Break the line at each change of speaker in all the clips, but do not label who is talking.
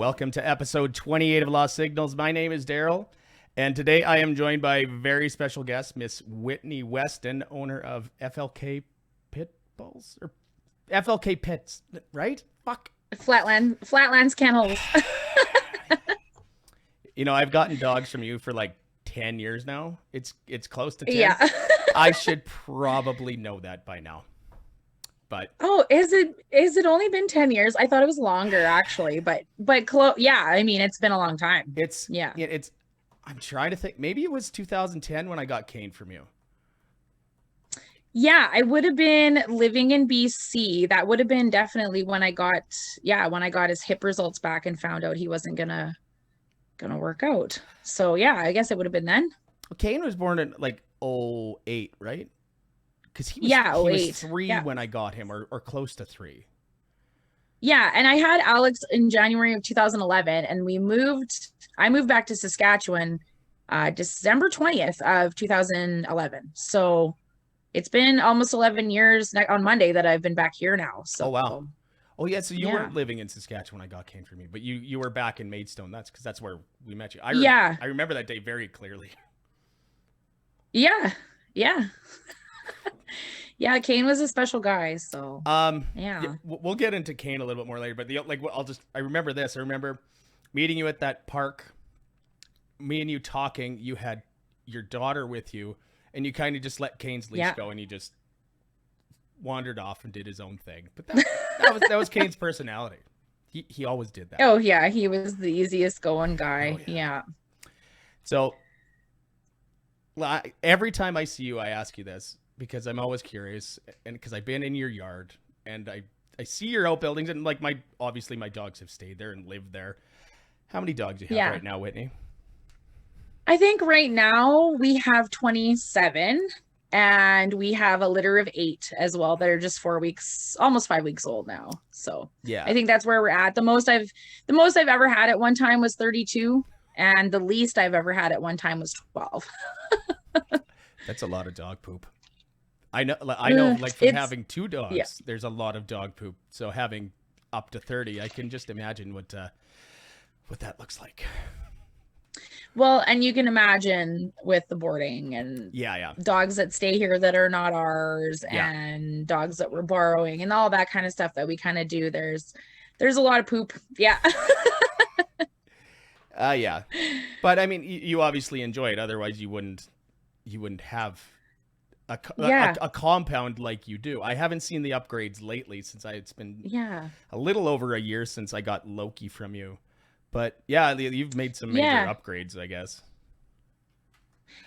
Welcome to episode 28 of Lost Signals. My name is Daryl, and today I am joined by very special guest, Miss Whitney Weston, owner of FLK Pit Bulls or FLK Pits, right? Fuck.
Flatlands Kennels.
You know, I've gotten dogs from you for like 10 years now. It's close to 10.
Yeah.
I should probably know that by now. But
oh, is it only been 10 years? I thought it was longer actually, but yeah, I mean, it's been a long time.
it's I'm trying to think. Maybe it was 2010 when I got caned from you.
Yeah, I would have been living in BC. That would have been definitely when I got his hip results back and found out he wasn't gonna work out. So yeah, I guess it would have been then.
Kane was born in like '08, right? Because he was
08.
3 when I got him, or close to 3.
Yeah, and I had Alex in January of 2011, and I moved back to Saskatchewan December 20th of 2011. So it's been almost 11 years on Monday that I've been back here now. So
Oh wow. Oh yeah, so you weren't living in Saskatchewan when I got Kane from you, but you were back in Maidstone. That's because that's where we met you. I remember that day very clearly.
Yeah. Yeah, Kane was a special guy. So yeah,
we'll get into Kane a little bit more later. But I remember this. I remember meeting you at that park. Me and you talking. You had your daughter with you, and you kind of just let Kane's leash go, and he just wandered off and did his own thing. But that was Kane's personality. He always did that.
Oh yeah, he was the easiest going guy.
Oh,
yeah.
So every time I see you, I ask you this because I'm always curious, and because I've been in your yard and I see your outbuildings, and like my dogs have stayed there and lived there. How many dogs do you have right now, Whitney?
I think right now we have 27, and we have a litter of 8 as well that are just 4 weeks, almost 5 weeks old now. So
yeah,
I think that's where we're at. The most I've ever had at one time was 32, and the least I've ever had at one time was 12.
That's a lot of dog poop. I know like from having 2 dogs, there's a lot of dog poop. So having up to 30, I can just imagine what that looks like.
Well, and you can imagine with the boarding and dogs that stay here that are not ours, and dogs that we're borrowing and all that kind of stuff that we kind of do. There's a lot of poop. Yeah.
Yeah. But I mean, you obviously enjoy it. Otherwise you wouldn't have a compound like you do. I haven't seen the upgrades lately since it's been a little over a year since I got Loki from you. But yeah, you've made some major upgrades, I guess.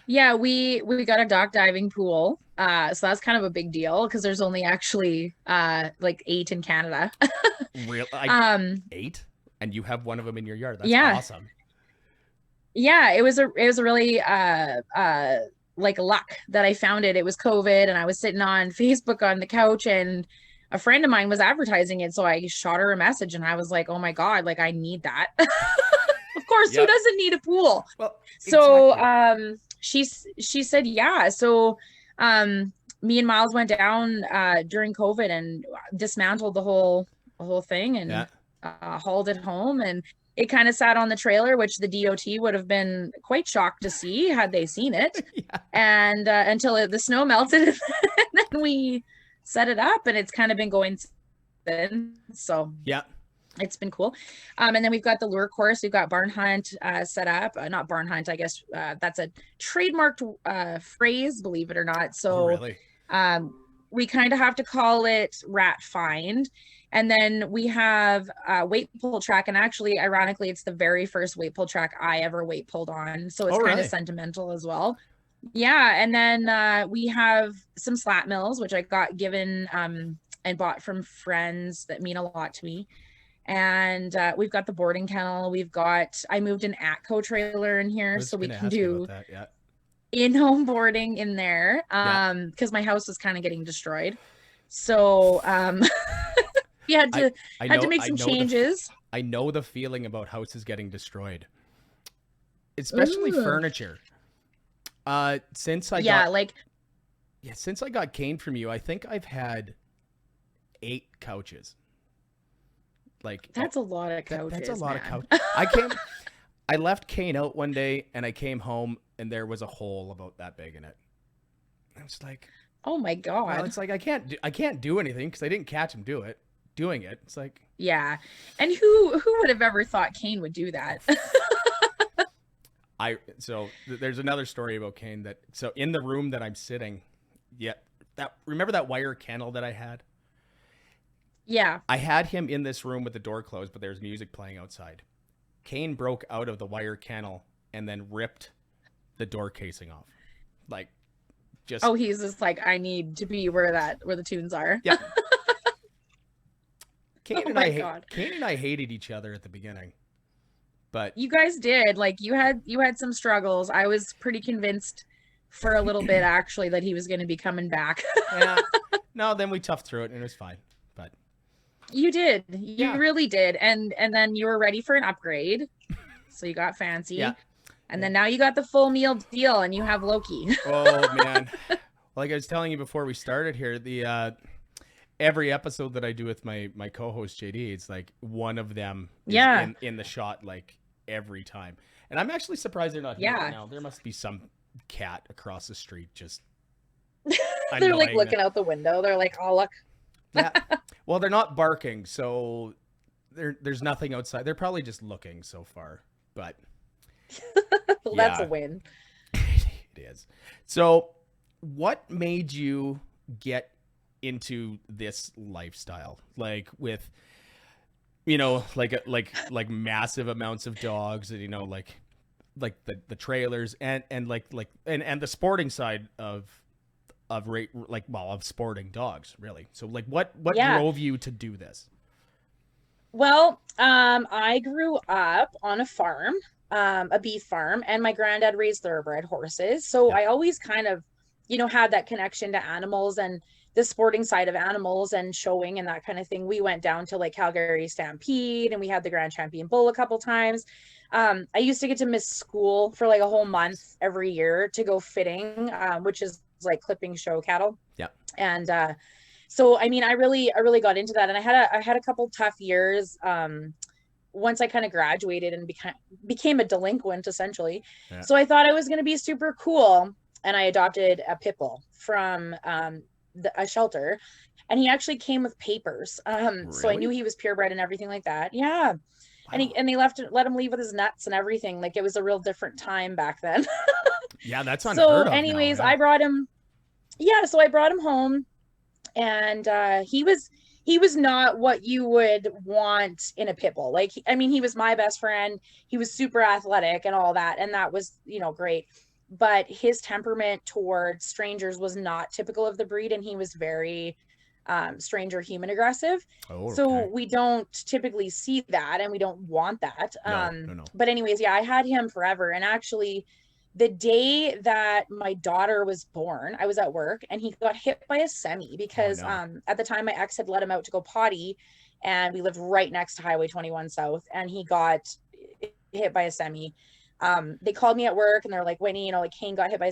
Yeah, we got a dock diving pool. So that's kind of a big deal because there's only actually like 8 in Canada.
Real 8? And you have one of them in your yard. That's awesome.
Yeah, it was a really like luck that I found it. It was COVID, and I was sitting on Facebook on the couch, and a friend of mine was advertising it. So I shot her a message, and I was like, oh my God, like I need that. Of course, who doesn't need a pool? Well, so she said, yeah. So me and Miles went down during COVID and dismantled the whole thing and hauled it home, and it kind of sat on the trailer, which the DOT would have been quite shocked to see had they seen it. And until the snow melted, and then we set it up, and it's kind of been going then. So it's been cool. And then we've got the lure course. We've got barn hunt set up. Not barn hunt, I guess that's a trademarked phrase, believe it or not. So we kind of have to call it rat find. And then we have a weight pull track. And actually, ironically, it's the very first weight pull track I ever weight pulled on. So it's kind of sentimental as well. Yeah. And then we have some slat mills, which I got given and bought from friends that mean a lot to me. And we've got the boarding kennel. I moved an Atco trailer in here so we can do in-home boarding in there because my house was kind of getting destroyed. So we had to make some changes.
I know the feeling about houses getting destroyed, especially furniture. Since I got cane from you, I think I've had 8 couches. Like
That's a lot of couches.
that's a lot of
man.
couch. I left Kane out one day and I came home and there was a hole about that big in it. I was like,
Oh my
well,
God.
it's like I can't do anything because I didn't catch him doing it. It's like,
Yeah. And who would have ever thought Kane would do that?
There's another story about Kane so in the room that I'm sitting, remember that wire kennel that I had?
Yeah.
I had him in this room with the door closed, but there's music playing outside. Kane broke out of the wire kennel and then ripped the door casing off. Like, just.
Oh, he's just like, I need to be where the tunes are.
Yeah. Kane
Oh
and
my God.
Kane and I hated each other at the beginning, but
You guys did. Like you had some struggles. I was pretty convinced for a little bit actually that he was going to be coming back.
yeah. No, then we toughed through it and it was fine. But
You did. You
Yeah.
really did. And then you were ready for an upgrade. So you got fancy.
Yeah.
And then now you got the full meal deal and you have Loki.
Oh man. Like I was telling you before we started here, the every episode that I do with my co-host JD, it's like one of them is
Yeah.
in the shot like every time. And I'm actually surprised they're not here
Yeah.
right now. There must be some cat across the street just
They're like
annoying
looking out the window. They're like, oh, look.
Yeah. Well, they're not barking, so there's nothing outside. They're probably just looking so far, but
Well, that's
Yeah.
a win.
it is. So, what made you get into this lifestyle? Like with, like massive amounts of dogs, and like the trailers and the sporting side of sporting dogs, really. So like what
Yeah.
drove you to do this?
Well, I grew up on a farm, a beef farm, and my granddad raised thoroughbred horses. So
Yeah.
I always kind of, had that connection to animals and the sporting side of animals and showing and that kind of thing. We went down to like Calgary Stampede and we had the Grand Champion Bull a couple times. I used to get to miss school for like a whole month every year to go fitting, which is like clipping show cattle.
Yeah.
And so I mean, I really got into that, and I had a couple tough years once I kind of graduated and became a delinquent essentially.
Yeah.
So I thought I was going to be super cool, and I adopted a pit bull from a shelter, and he actually came with papers. So I knew he was purebred and everything like that. Yeah.
Wow.
And they let him leave with his nuts and everything. Like it was a real different time back then.
Yeah, that's
So
unheard of
anyways,
now, yeah.
I brought him. Yeah, so I brought him home, and he was not what you would want in a pit bull. Like, I mean, he was my best friend. He was super athletic and all that, and that was, great. But his temperament towards strangers was not typical of the breed, and he was very stranger human aggressive.
Oh,
So
okay.
we don't typically see that, and we don't want that.
No.
But anyways, yeah, I had him forever, and actually the day that my daughter was born, I was at work and he got hit by a semi because
no.
at the time my ex had let him out to go potty, and we lived right next to Highway 21 South, and he got hit by a semi. They called me at work and they're like, Whitney, like Kate got hit by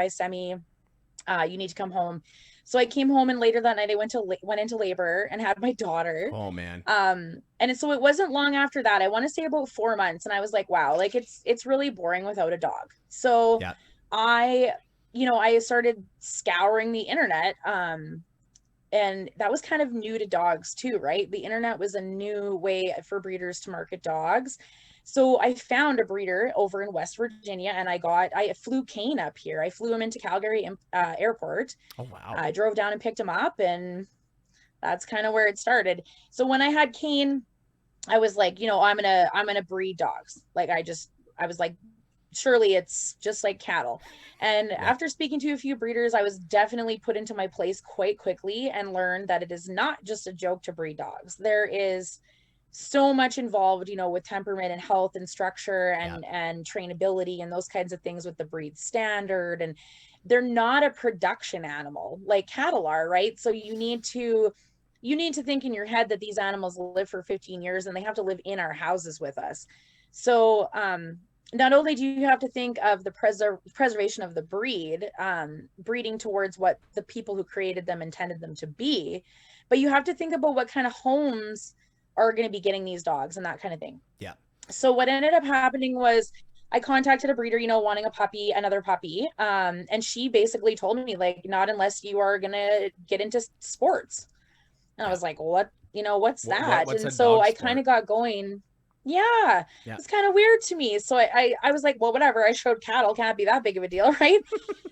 a semi. You need to come home. So I came home, and later that night I went into labor and had my daughter.
Oh man.
And so it wasn't long after that, I want to say about 4 months, and I was like, wow, like it's really boring without a dog. So
Yeah.
I started scouring the internet, and that was kind of new to dogs too, right? The internet was a new way for breeders to market dogs. So I found a breeder over in West Virginia, and I flew Kane up here. I flew him into Calgary airport.
Oh wow.
I drove down and picked him up, and that's kind of where it started. So when I had Kane, I was like, I'm gonna breed dogs. Like I was like, surely it's just like cattle. And after speaking to a few breeders, I was definitely put into my place quite quickly and learned that it is not just a joke to breed dogs. There is so much involved, with temperament and health and structure and trainability and those kinds of things with the breed standard. And they're not a production animal like cattle are, right? So you need to think in your head that these animals live for 15 years and they have to live in our houses with us. So not only do you have to think of the preservation of the breed, breeding towards what the people who created them intended them to be, but you have to think about what kind of homes are going to be getting these dogs and that kind of thing.
Yeah.
So what ended up happening was I contacted a breeder, wanting a puppy, another puppy. And she basically told me, like, not unless you are going to get into sports. And I was like, what, what's that?
What's
and
a
so
dog
I
sport?
kind of got going. Yeah,
Yeah.
it's kind of weird to me. So I was like, well, whatever. I showed cattle, can't be that big of a deal, right?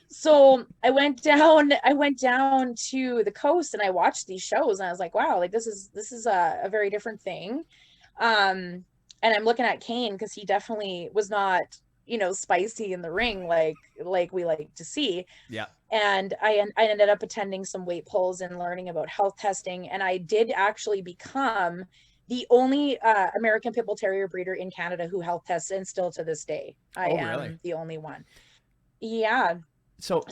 So I went down to the coast and I watched these shows and I was like, wow, like this is a very different thing. And I'm looking at Kane because he definitely was not, spicy in the ring like we like to see.
Yeah.
And I ended up attending some weight pulls and learning about health testing. And I did actually become the only American Pit Bull Terrier breeder in Canada who health tests, and still to this day, I am the only one. Yeah. So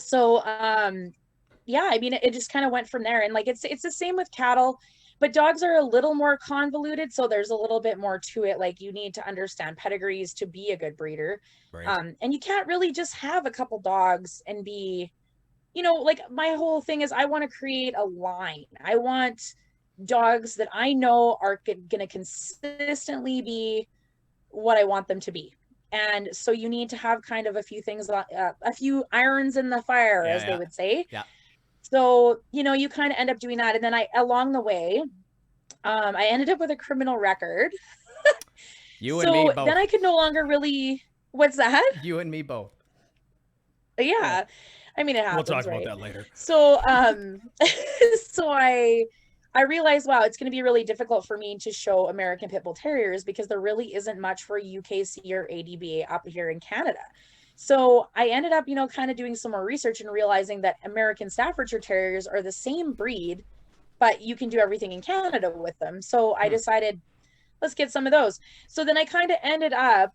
yeah, I mean, it just kind of went from there. And like, it's the same with cattle, but dogs are a little more convoluted. So there's a little bit more to it. Like you need to understand pedigrees to be a good breeder.
Right.
And you can't really just have a couple dogs and be, like my whole thing is I want to create a line. I want dogs that I know are going to consistently be what I want them to be. And so you need to have kind of a few things, a few irons in the fire, as they would say.
Yeah.
So, you kind of end up doing that. And then along the way, I ended up with a criminal record.
You and me both.
So then I could no longer really, what's that?
You and me both.
Yeah. I mean, it happens.
We'll talk
right?
about that later.
So, so I realized, wow, it's going to be really difficult for me to show American Pit Bull Terriers because there really isn't much for UKC or ADBA up here in Canada. So I ended up, kind of doing some more research and realizing that American Staffordshire Terriers are the same breed, but you can do everything in Canada with them. So I decided, let's get some of those. So then I kind of ended up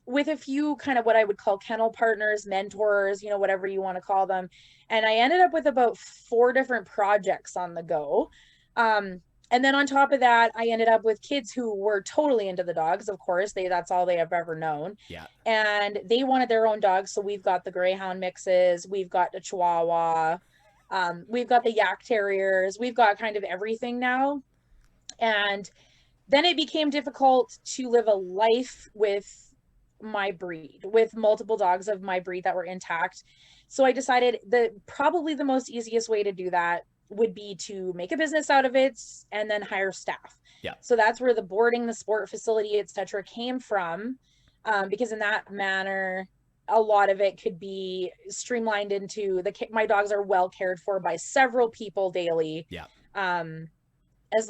with a few kind of what I would call kennel partners, mentors, whatever you want to call them. And I ended up with about 4 different projects on the go. And then on top of that, I ended up with kids who were totally into the dogs. Of course, that's all they have ever known.
Yeah.
And they wanted their own dogs. So we've got the Greyhound mixes, we've got the Chihuahua, we've got the Yak Terriers, we've got kind of everything now. And then it became difficult to live a life with my breed, with multiple dogs of my breed that were intact. So I decided that probably the most easiest way to do that would be to make a business out of it and then hire staff.
Yeah.
So that's where the boarding, the sport facility, etc., came from, because in that manner, a lot of it could be streamlined into my dogs are well cared for by several people daily.
Yeah.
As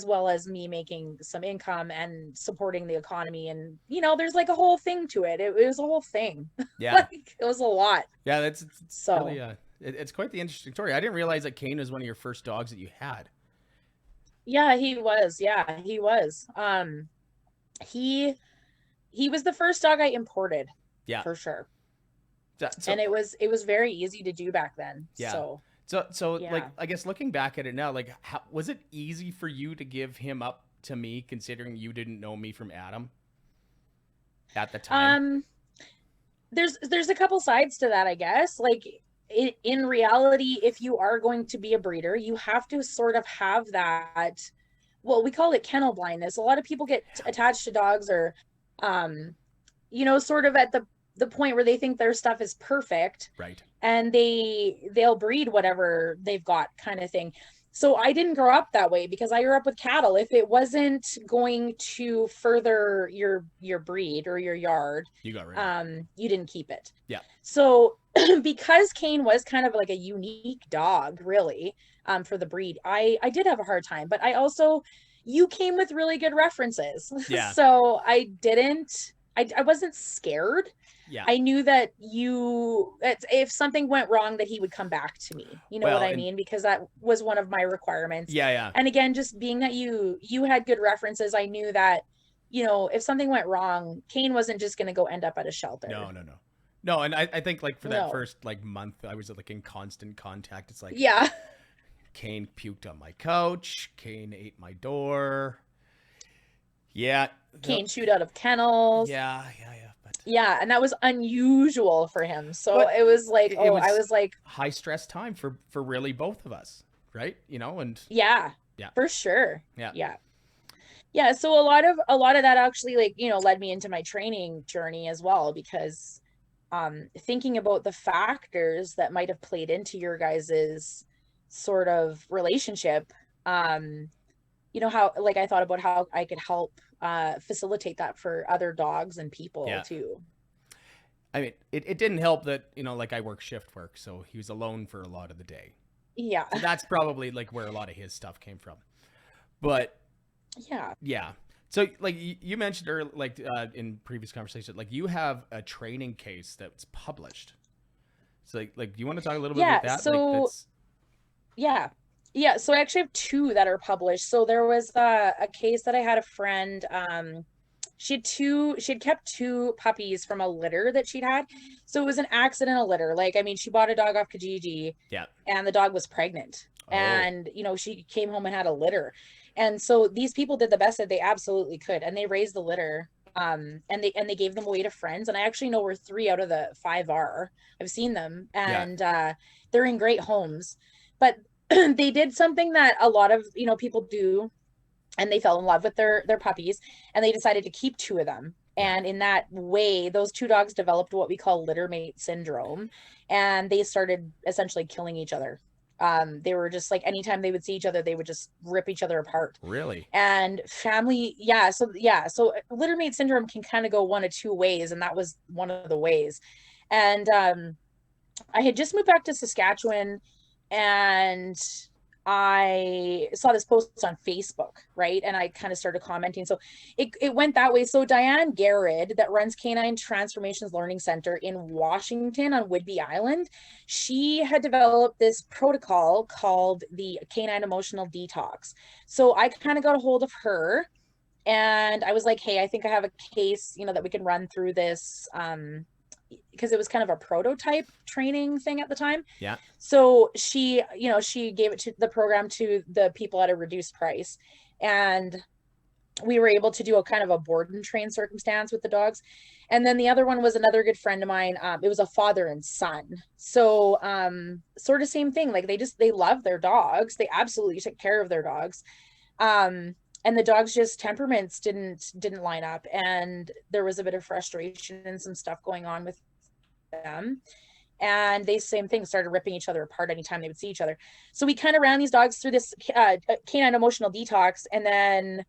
well as me making some income and supporting the economy. And, there's like a whole thing to it. It was a whole thing.
Yeah.
Like, it was a lot.
Yeah. It's
so
really, it's quite the interesting story. I didn't realize that Kane was one of your first dogs that you had.
Yeah, he was. Yeah, he was. He was the first dog I imported. Yeah, for sure. And it was very easy to do back then.
Yeah.
So
yeah. Like, I guess looking back at it now, like, was it easy for you to give him up to me, considering you didn't know me from Adam at the time?
There's a couple sides to that, I guess. Like, in reality, if you are going to be a breeder, you have to sort of have that, well, we call it kennel blindness. A lot of people get attached to dogs or, sort of at the point where they think their stuff is perfect.
Right.
And they'll breed whatever they've got, kind of thing. So I didn't grow up that way because I grew up with cattle. If it wasn't going to further your breed or your yard,
you got rid of it.
You didn't keep it.
Yeah.
So because Kane was kind of like a unique dog, really, for the breed, I did have a hard time. But you came with really good references.
Yeah.
So I wasn't scared.
Yeah.
I knew that if something went wrong, that he would come back to me. You know what I mean? Because that was one of my requirements.
Yeah, yeah.
And again, just being that you had good references, I knew that, if something went wrong, Kane wasn't just going to go end up at a shelter.
No, and I think like for that first like month, I was like in constant contact. It's like,
yeah,
Kane puked on my couch. Kane ate my door. Yeah.
Kane chewed out of kennels.
Yeah.
Yeah, and that was unusual for him. So it was like, I was like,
high stress time for really both of us, right? And
yeah, for sure.
Yeah.
Yeah, so a lot of that actually, like, you know, led me into my training journey as well, because thinking about the factors that might have played into your guys's sort of relationship, um you know, how, like, I thought about how I could help facilitate that for other dogs and people
Yeah.
too.
I mean, it didn't help that, like I work shift work, so he was alone for a lot of the day.
Yeah.
So that's probably like where a lot of his stuff came from. But
Yeah.
yeah. So like you mentioned earlier, like in previous conversation, like you have a training case that's published. So do you want to talk a little bit about
Yeah,
that? Like
so
that's
yeah. Yeah, so I actually have two that are published. So there was a case that I had a friend, she had kept two puppies from a litter that she'd had. So it was an accidental litter. Like, I mean, she bought a dog off Kijiji
yeah.
and the dog was pregnant.
Oh,
And, you know, she came home and had a litter. And so these people did the best that they absolutely could. And they raised the litter. And they gave them away to friends. And I actually know where 3 out of the 5 are. I've seen them,
yeah.
and they're in great homes. But they did something that a lot of, you know, people do, and they fell in love with their puppies, and they decided to keep 2 of them.
Yeah.
And in that way, those 2 dogs developed what we call Littermate Syndrome, and they started essentially killing each other. They were just like, anytime they would see each other, they would just rip each other apart.
Really?
And family, so Littermate Syndrome can kind of go one of 2 ways, and that was one of the ways. And I had just moved back to Saskatchewan, and I saw this post on Facebook, right? And I kind of started commenting. So it went that way. So Diane Garrett, that runs Canine Transformations Learning Center in Washington on Whidbey Island, she had developed this protocol called the Canine Emotional Detox. So I kind of got a hold of her, and I was like, hey, I think I have a case, you know, that we can run through this, because it was kind of a prototype training thing at the time.
Yeah.
So she, you know, she gave it to the program to the people at a reduced price. And we were able to do a kind of a board and train circumstance with the dogs. And then the other one was another good friend of mine. It was a father and son. So sort of same thing. Like, they love their dogs. They absolutely took care of their dogs. And the dogs, just temperaments didn't line up, and there was a bit of frustration and some stuff going on with them. And they, same thing, started ripping each other apart anytime they would see each other. So we kind of ran these dogs through this canine emotional detox. And then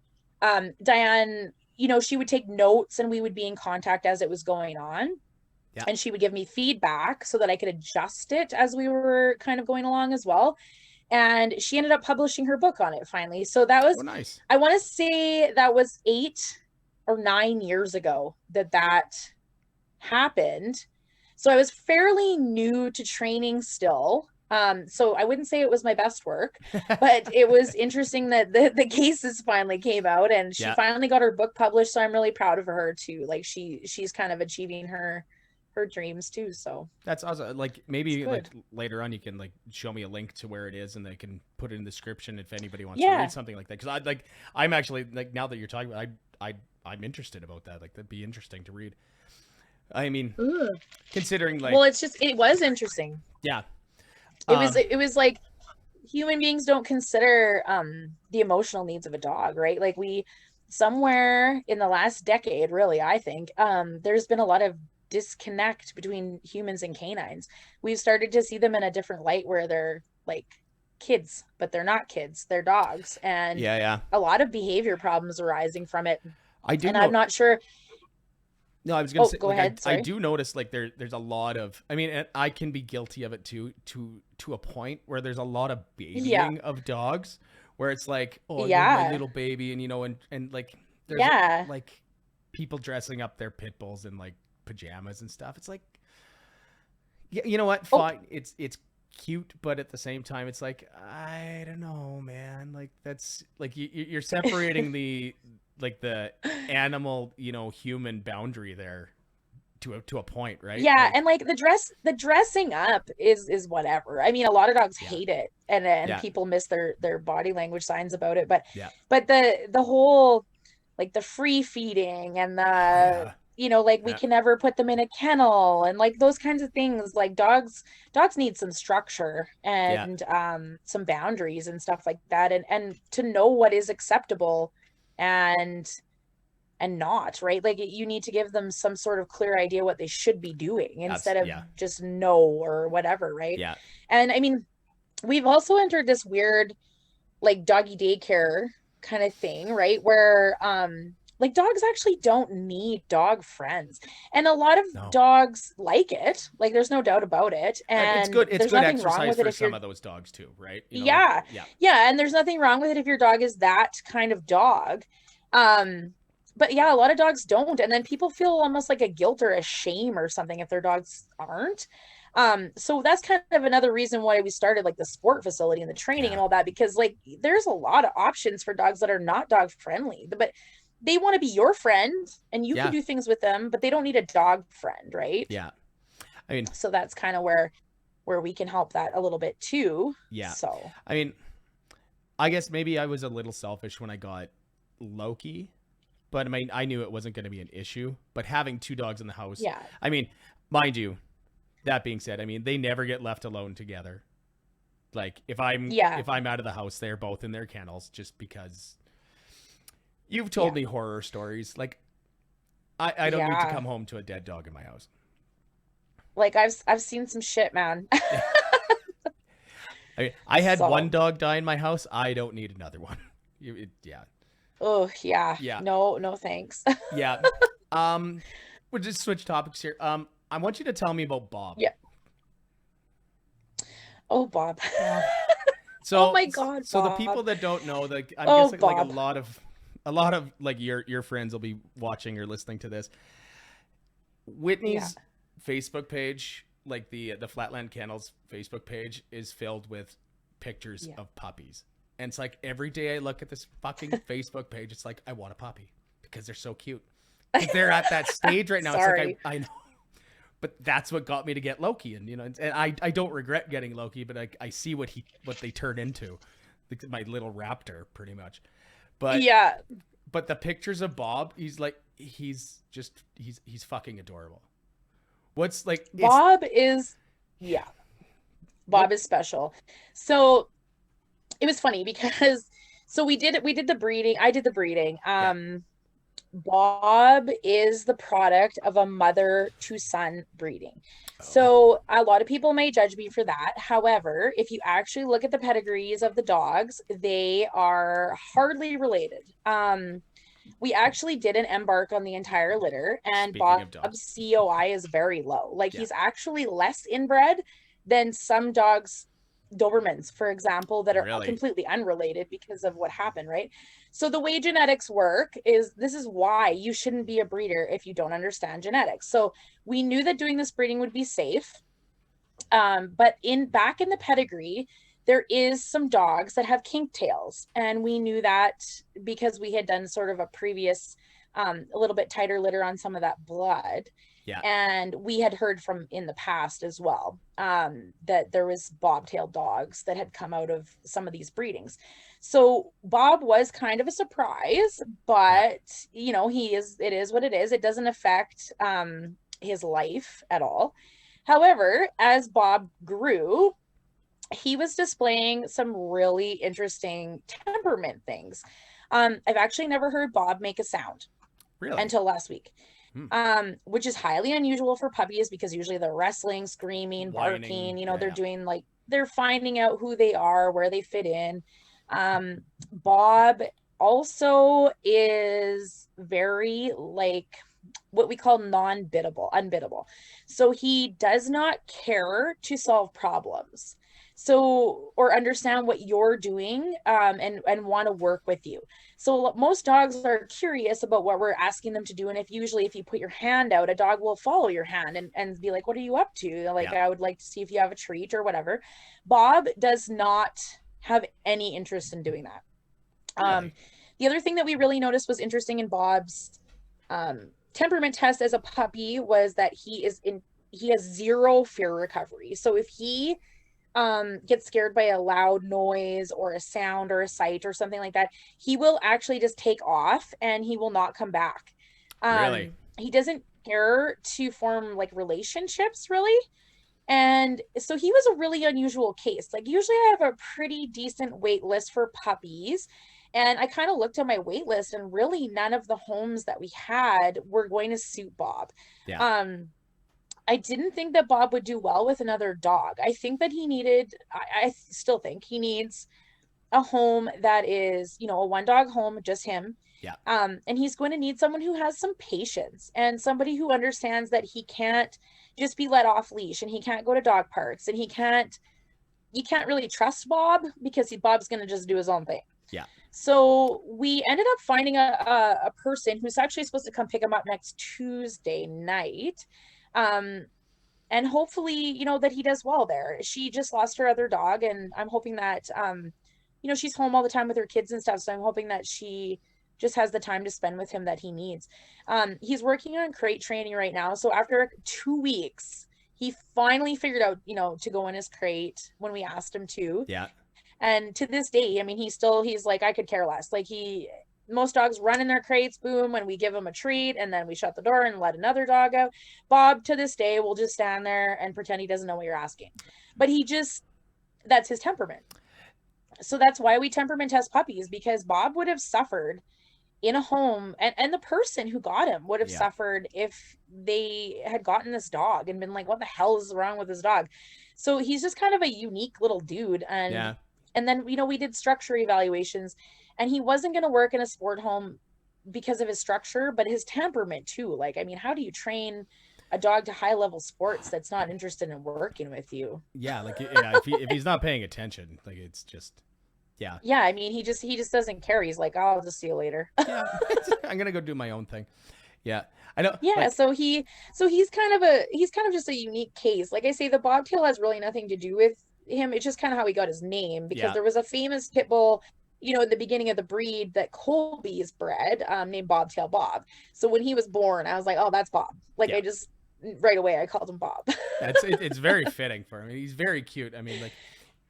Diane, you know, she would take notes, and we would be in contact as it was going on.
Yeah.
And she would give me feedback so that I could adjust it as we were kind of going along as well. And she ended up publishing her book on it finally. So that was,
nice.
I want to say that was 8 or 9 years ago that happened. So I was fairly new to training still. So I wouldn't say it was my best work, but it was interesting that the cases finally came out, and she finally got her book published. So I'm really proud of her too. Like, she's kind of achieving her dreams too. So
that's awesome. Like, maybe like later on you can like show me a link to where it is, and they can put it in the description if anybody wants to read something like that. Because I'm actually, like, now that you're talking about it, I'm interested about that. Like, that'd be interesting to read. I mean, considering, like,
well, it was interesting.
Yeah.
It was like, human beings don't consider the emotional needs of a dog, right? Like, we, somewhere in the last decade, really, I think, there's been a lot of disconnect between humans and canines. We've started to see them in a different light, where they're like kids, but they're not kids, they're dogs. And a lot of behavior problems arising from it. I'm not sure.
No, I was going to say,
go
like,
ahead.
I do notice, like, there's a lot of, I mean, and I can be guilty of it too, to a point where there's a lot of babying of dogs, where it's like, oh, you're my little baby, and, you know, and like, there's like people dressing up their pit bulls in like pajamas and stuff. It's like, yeah, you know what? Fine, it's cute, but at the same time, it's like, I don't know, man. Like, that's like you're separating the like the animal, you know, human boundary there to a point, right?
Yeah, and like the dressing up is whatever. I mean, a lot of dogs hate it, and people miss their body language signs about it. But the whole, like, the free feeding and the you know, like, we can never put them in a kennel, and like those kinds of things. Like, dogs need some structure and some boundaries and stuff like that, and to know what is acceptable and not, right? Like you need to give them some sort of clear idea what they should be doing instead of
Yeah.
just no or whatever, right?
Yeah.
And I mean, we've also entered this weird like doggy daycare kind of thing, right? Where like dogs actually don't need dog friends. And a lot of
No.
dogs like it. Like there's no doubt about it. And
It's
there's
good
nothing wrong
exercise
with it
for
if you're
some of those dogs too, right? You know,
yeah.
like, yeah.
Yeah, and there's nothing wrong with it if your dog is that kind of dog. But yeah, a lot of dogs don't. And then people feel almost like a guilt or a shame or something if their dogs aren't. So that's kind of another reason why we started like the sport facility and the training and all that, because like there's a lot of options for dogs that are not dog friendly, but they want to be your friend and you can do things with them, but they don't need a dog friend, right?
Yeah. I mean,
so that's kind of where we can help that a little bit too.
Yeah.
So
I mean, I guess maybe I was a little selfish when I got Loki, but I mean, I knew it wasn't going to be an issue. But having 2 dogs in the house,
yeah.
I mean, mind you, that being said, I mean, they never get left alone together. Like if I'm out of the house, they're both in their kennels just because you've told me horror stories. Like I don't need to come home to a dead dog in my house.
Like I've seen some shit, man.
I had one dog die in my house. I don't need another one. Yeah.
Oh yeah.
Yeah.
No thanks.
Yeah. We'll just switch topics here. I want you to tell me about Bob.
Yeah. Oh, Bob.
So,
oh my God.
So
Bob.
the people that don't know, like I'm guessing
Bob.
like a lot of like your friends will be watching or listening to this. Whitney's Facebook page, like the Flatland Kennels Facebook page, is filled with pictures of puppies. And it's like every day I look at this fucking Facebook page, it's like I want a puppy because they're so cute. They're at that stage right now.
Sorry.
It's like I know, but that's what got me to get Loki, and and I don't regret getting Loki, but I see what they turn into, my little raptor, pretty much. But but the pictures of Bob, he's fucking adorable. What's like
Bob is special. So it was funny because we did the breeding. I did the breeding. Bob is the product of a mother to son breeding. So a lot of people may judge me for that. However, if you actually look at the pedigrees of the dogs, they are hardly related. We actually did an embark on the entire litter, and Bob's COI is very low. Like he's actually less inbred than some dogs, Dobermans, for example, that are completely unrelated because of what happened, right? So the way genetics work is, this is why you shouldn't be a breeder if you don't understand genetics. So we knew that doing this breeding would be safe. But back in the pedigree, there is some dogs that have kink tails. And we knew that because we had done sort of a previous, a little bit tighter litter on some of that blood.
Yeah.
And we had heard from in the past as well, that there was bobtail dogs that had come out of some of these breedings. So Bob was kind of a surprise, but it is what it is. It doesn't affect his life at all. However, as Bob grew, he was displaying some really interesting temperament things. I've actually never heard Bob make a sound until last week. Which is highly unusual for puppies because usually they're wrestling, screaming, barking, they're doing they're finding out who they are, where they fit in. Bob also is very what we call unbiddable. So he does not care to solve problems. Or understand what you're doing, and want to work with you. So most dogs are curious about what we're asking them to do. And if you put your hand out, a dog will follow your hand and be like, what are you up to? I would like to see if you have a treat or whatever. Bob does not have any interest in doing that. The other thing that we really noticed was interesting in Bob's temperament test as a puppy was that he has zero fear recovery. So if he gets scared by a loud noise or a sound or a sight or something like that, he will actually just take off and he will not come back. He doesn't care to form relationships really. And so he was a really unusual case. Usually I have a pretty decent wait list for puppies, And I kind of looked at my wait list, and really none of the homes that we had were going to suit Bob.
Yeah.
I didn't think that Bob would do well with another dog. I think that he needed, I still think he needs a home that is, you know, a one dog home, just him.
Yeah.
And he's going to need someone who has some patience and somebody who understands that he can't just be let off leash, and he can't go to dog parks, and you can't really trust Bob because Bob's going to just do his own thing.
Yeah.
So we ended up finding a person who's actually supposed to come pick him up next Tuesday night. And hopefully, you know, that he does well there. She just lost her other dog, and I'm hoping that, you know, she's home all the time with her kids and stuff. So I'm hoping that she just has the time to spend with him that he needs. He's working on crate training right now. So after 2 weeks, he finally figured out, you know, to go in his crate when we asked him to.
Yeah.
And to this day, I mean, he's like, I could care less. Like, most dogs run in their crates, boom, when we give them a treat, and then we shut the door and let another dog out. Bob, to this day, will just stand there and pretend he doesn't know what you're asking. But that's his temperament. So that's why we temperament test puppies, because Bob would have suffered in a home, and the person who got him would have suffered if they had gotten this dog and been like, what the hell is wrong with this dog? So he's just kind of a unique little dude. And then, you know, we did structure evaluations, and he wasn't going to work in a sport home because of his structure, but his temperament too. Like, I mean, how do you train a dog to high level sports that's not interested in working with you?
Yeah. Like, yeah, if he's not paying attention, like, it's just, yeah.
Yeah. I mean, he just doesn't care. He's like, oh, I'll just see you later.
Yeah. I'm going to go do my own thing. Yeah. I know.
Yeah.
Like,
So he's kind of just a unique case. Like I say, the bobtail has really nothing to do with him. It's just kind of how he got his name, because there was a famous pit bull, you know, in the beginning of the breed that Colby's bred, named Bobtail Bob. So when he was born, I was like, oh, that's Bob. Like, I just right away I called him Bob.
It's very fitting for him. He's very cute. I mean, like,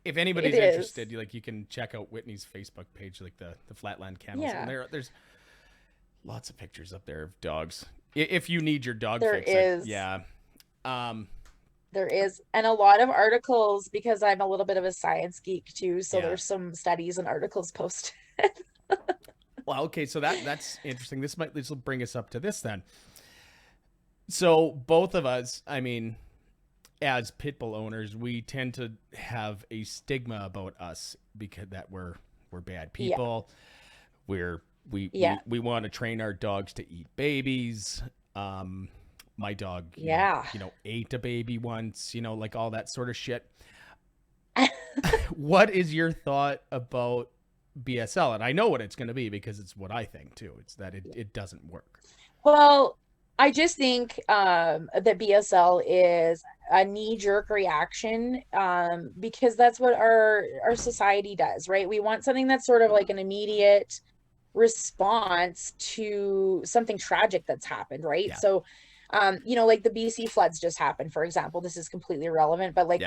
if anybody's interested, you can check out Whitney's Facebook page, like the Flatland Kennels.
Yeah.
And there's lots of pictures up there of dogs. If you need your dog
there
fix,
is.
Yeah.
There is, and a lot of articles, because I'm a little bit of a science geek too. So there's some studies and articles posted.
Well, okay, so that's interesting. This will bring us up to this then. So both of us, I mean, as pit bull owners, we tend to have a stigma about us because that we're bad people. We want to train our dogs to eat babies. My dog, you know, ate a baby once, you know, like all that sort of shit. What is your thought about BSL? And I know what it's going to be, because it's what I think too. It's that it doesn't work.
Well, I just think that BSL is a knee-jerk reaction, because that's what our society does, right? We want something that's sort of like an immediate response to something tragic that's happened, right?
Yeah.
So you know, like the BC floods just happened, for example. This is completely irrelevant, but like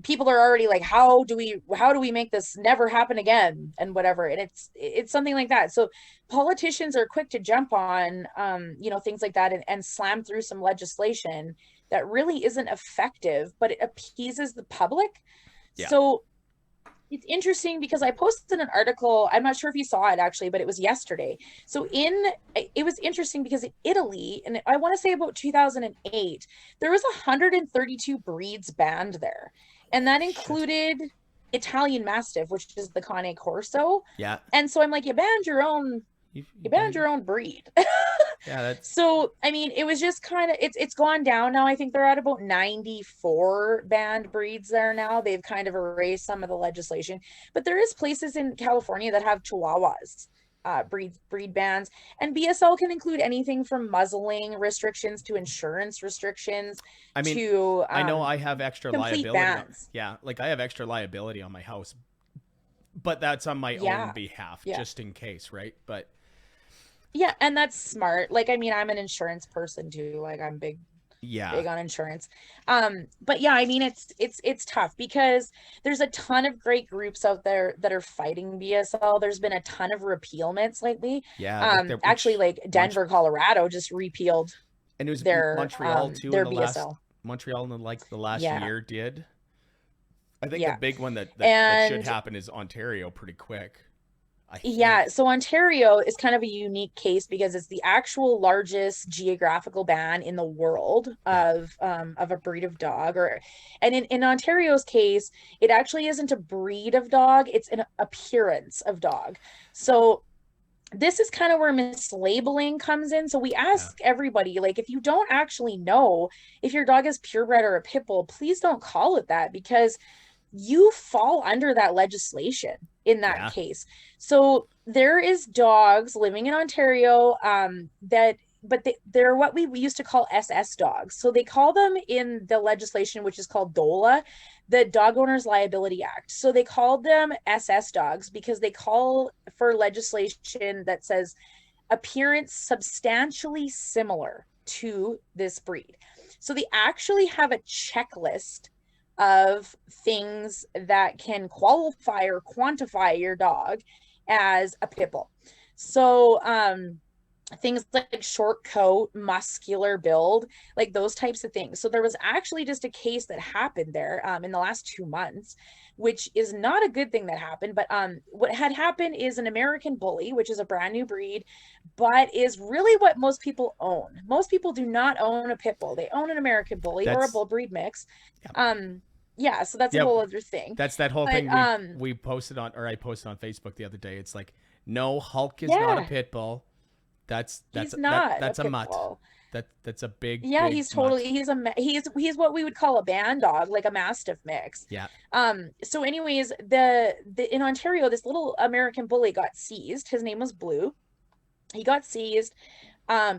people are already like, how do we make this never happen again, and whatever. And it's something like that. So politicians are quick to jump on you know, things like that, and slam through some legislation that really isn't effective, but it appeases the public. So it's interesting, because I posted an article, I'm not sure if you saw it actually, but it was yesterday. So it was interesting because in Italy, and I want to say about 2008, there was 132 breeds banned there. And that included Italian Mastiff, which is the Cane Corso. Yeah. And so I'm like, you banned your own breed. So I mean, it was just kind of, it's gone down now. I think they're at about 94 banned breeds there now. They've kind of erased some of the legislation, but there is places in California that have Chihuahuas breed bans, and BSL can include anything from muzzling restrictions to insurance restrictions. I mean, to
I know I have extra liability. Like I have extra liability on my house, but that's on my own behalf, just in case, right? But
yeah, and that's smart. Like, I mean, I'm an insurance person too. Like, I'm big on insurance. But yeah, I mean, it's tough, because there's a ton of great groups out there that are fighting BSL. There's been a ton of repealments lately. Actually, like Denver, Colorado just repealed.
And it was Montreal too.
Their BSL.
Montreal in the last year did. I think the big one that should happen is Ontario pretty quick. I
Yeah,
think.
so Ontario is kind of a unique case because it's the actual largest geographical ban in the world
Yeah.
of a breed of dog. Or and in Ontario's case, it actually isn't a breed of dog, it's an appearance of dog. So this is kind of where mislabeling comes in. So we
Yeah.
ask everybody, like, if you don't actually know if your dog is purebred or a pit bull, please don't call it that, because you fall under that legislation in that
Yeah.
case. So there is dogs living in Ontario that but they're what we used to call SS dogs. So they call them in the legislation, which is called DOLA, the Dog Owners Liability Act. So they called them SS dogs because they call for legislation that says appearance substantially similar to this breed. So they actually have a checklist of things that can qualify or quantify your dog as a pit bull. So things like short coat, muscular build, like those types of things. So there was actually just a case that happened there in the last 2 months, which is not a good thing that happened. But what had happened is an American bully, which is a brand new breed, but is really what most people own. Most people do not own a pit bull; they own an American bully or a
That's
bull breed mix.
yeah.
Yeah, so that's a
Yeah.
whole other thing.
That's that whole
But
thing we posted on, or I posted on Facebook the other day. It's like, no, Hulk is not a
yeah,
pit bull.
he's not a
That's a
pit
mutt.
bull.
That's a big
Yeah,
big
he's
mutt.
totally he's what we would call a band dog, like a mastiff mix.
Yeah.
So anyways, the in Ontario, this little American bully got seized. His name was Blue. He got seized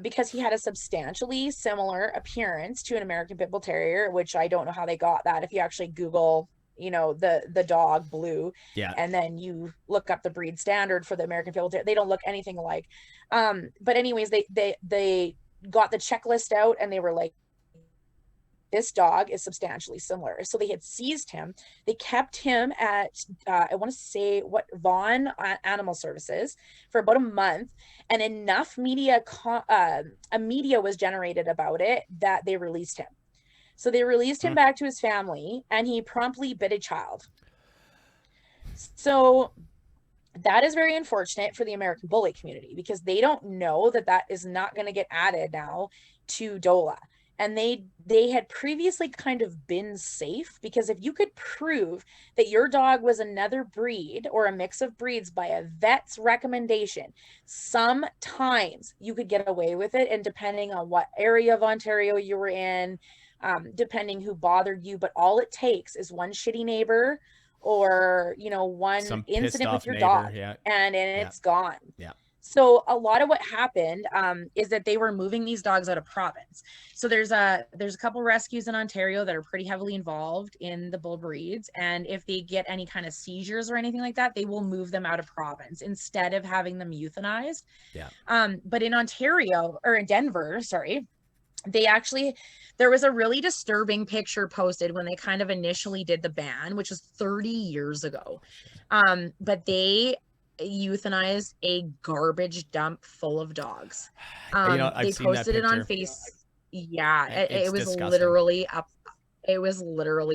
because he had a substantially similar appearance to an American Pit Bull Terrier, which I don't know how they got that. If you actually Google, the dog Blue,
Yeah.
and then you look up the breed standard for the American Pit Bull Terrier, they don't look anything alike. But anyways, they got the checklist out and they were like, this dog is substantially similar. So they had seized him. They kept him at, I want to say, what, Vaughan Animal Services for about a month, and enough media was generated about it that they released him. So they released him
Hmm.
back to his family, and he promptly bit a child. So that is very unfortunate for the American bully community because they don't know that that is not going to get added now to DOLA. And they had previously kind of been safe because if you could prove that your dog was another breed or a mix of breeds by a vet's recommendation, sometimes you could get away with it. And depending on what area of Ontario you were in, depending who bothered you, but all it takes is one shitty neighbor or one
Some pissed
incident with
off
your
neighbor.
dog,
Yeah.
and
Yeah.
it's gone.
Yeah.
So a lot of what happened is that they were moving these dogs out of province. So there's a couple rescues in Ontario that are pretty heavily involved in the bull breeds, and if they get any kind of seizures or anything like that, they will move them out of province instead of having them euthanized.
Yeah.
But in Ontario, or in Denver, sorry, they actually, there was a really disturbing picture posted when they kind of initially did the ban, which was 30 years ago. But they euthanized a garbage dump full of dogs.
I've
They
seen that
posted it on
picture.
face. Yeah,
It's
it was
disgusting.
literally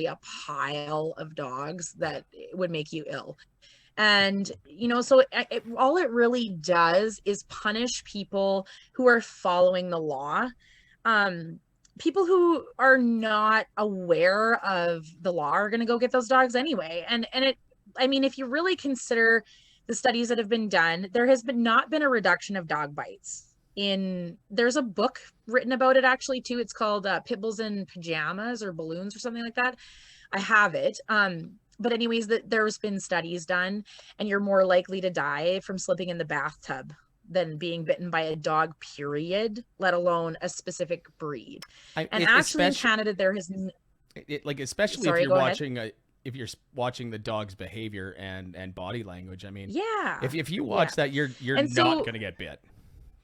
a pile of dogs that would make you ill. And so all it really does is punish people who are following the law. um People who are not aware of the law are going to go get those dogs anyway. And it, I mean, if you really consider the studies that have been done, there has been not been a reduction of dog bites. In There's a book written about it actually too. It's called Pit Bulls in Pajamas or Balloons or something like that. I have it. But anyways, there's been studies done, and you're more likely to die from slipping in the bathtub than being bitten by a dog, period, let alone a specific breed. And actually in
Especially
Canada, there has,
like especially
sorry, go ahead.
if you're watching the dog's behavior and body language. I mean,
Yeah.
if you
Yeah.
watch that, you're
And
not
so,
gonna get bit.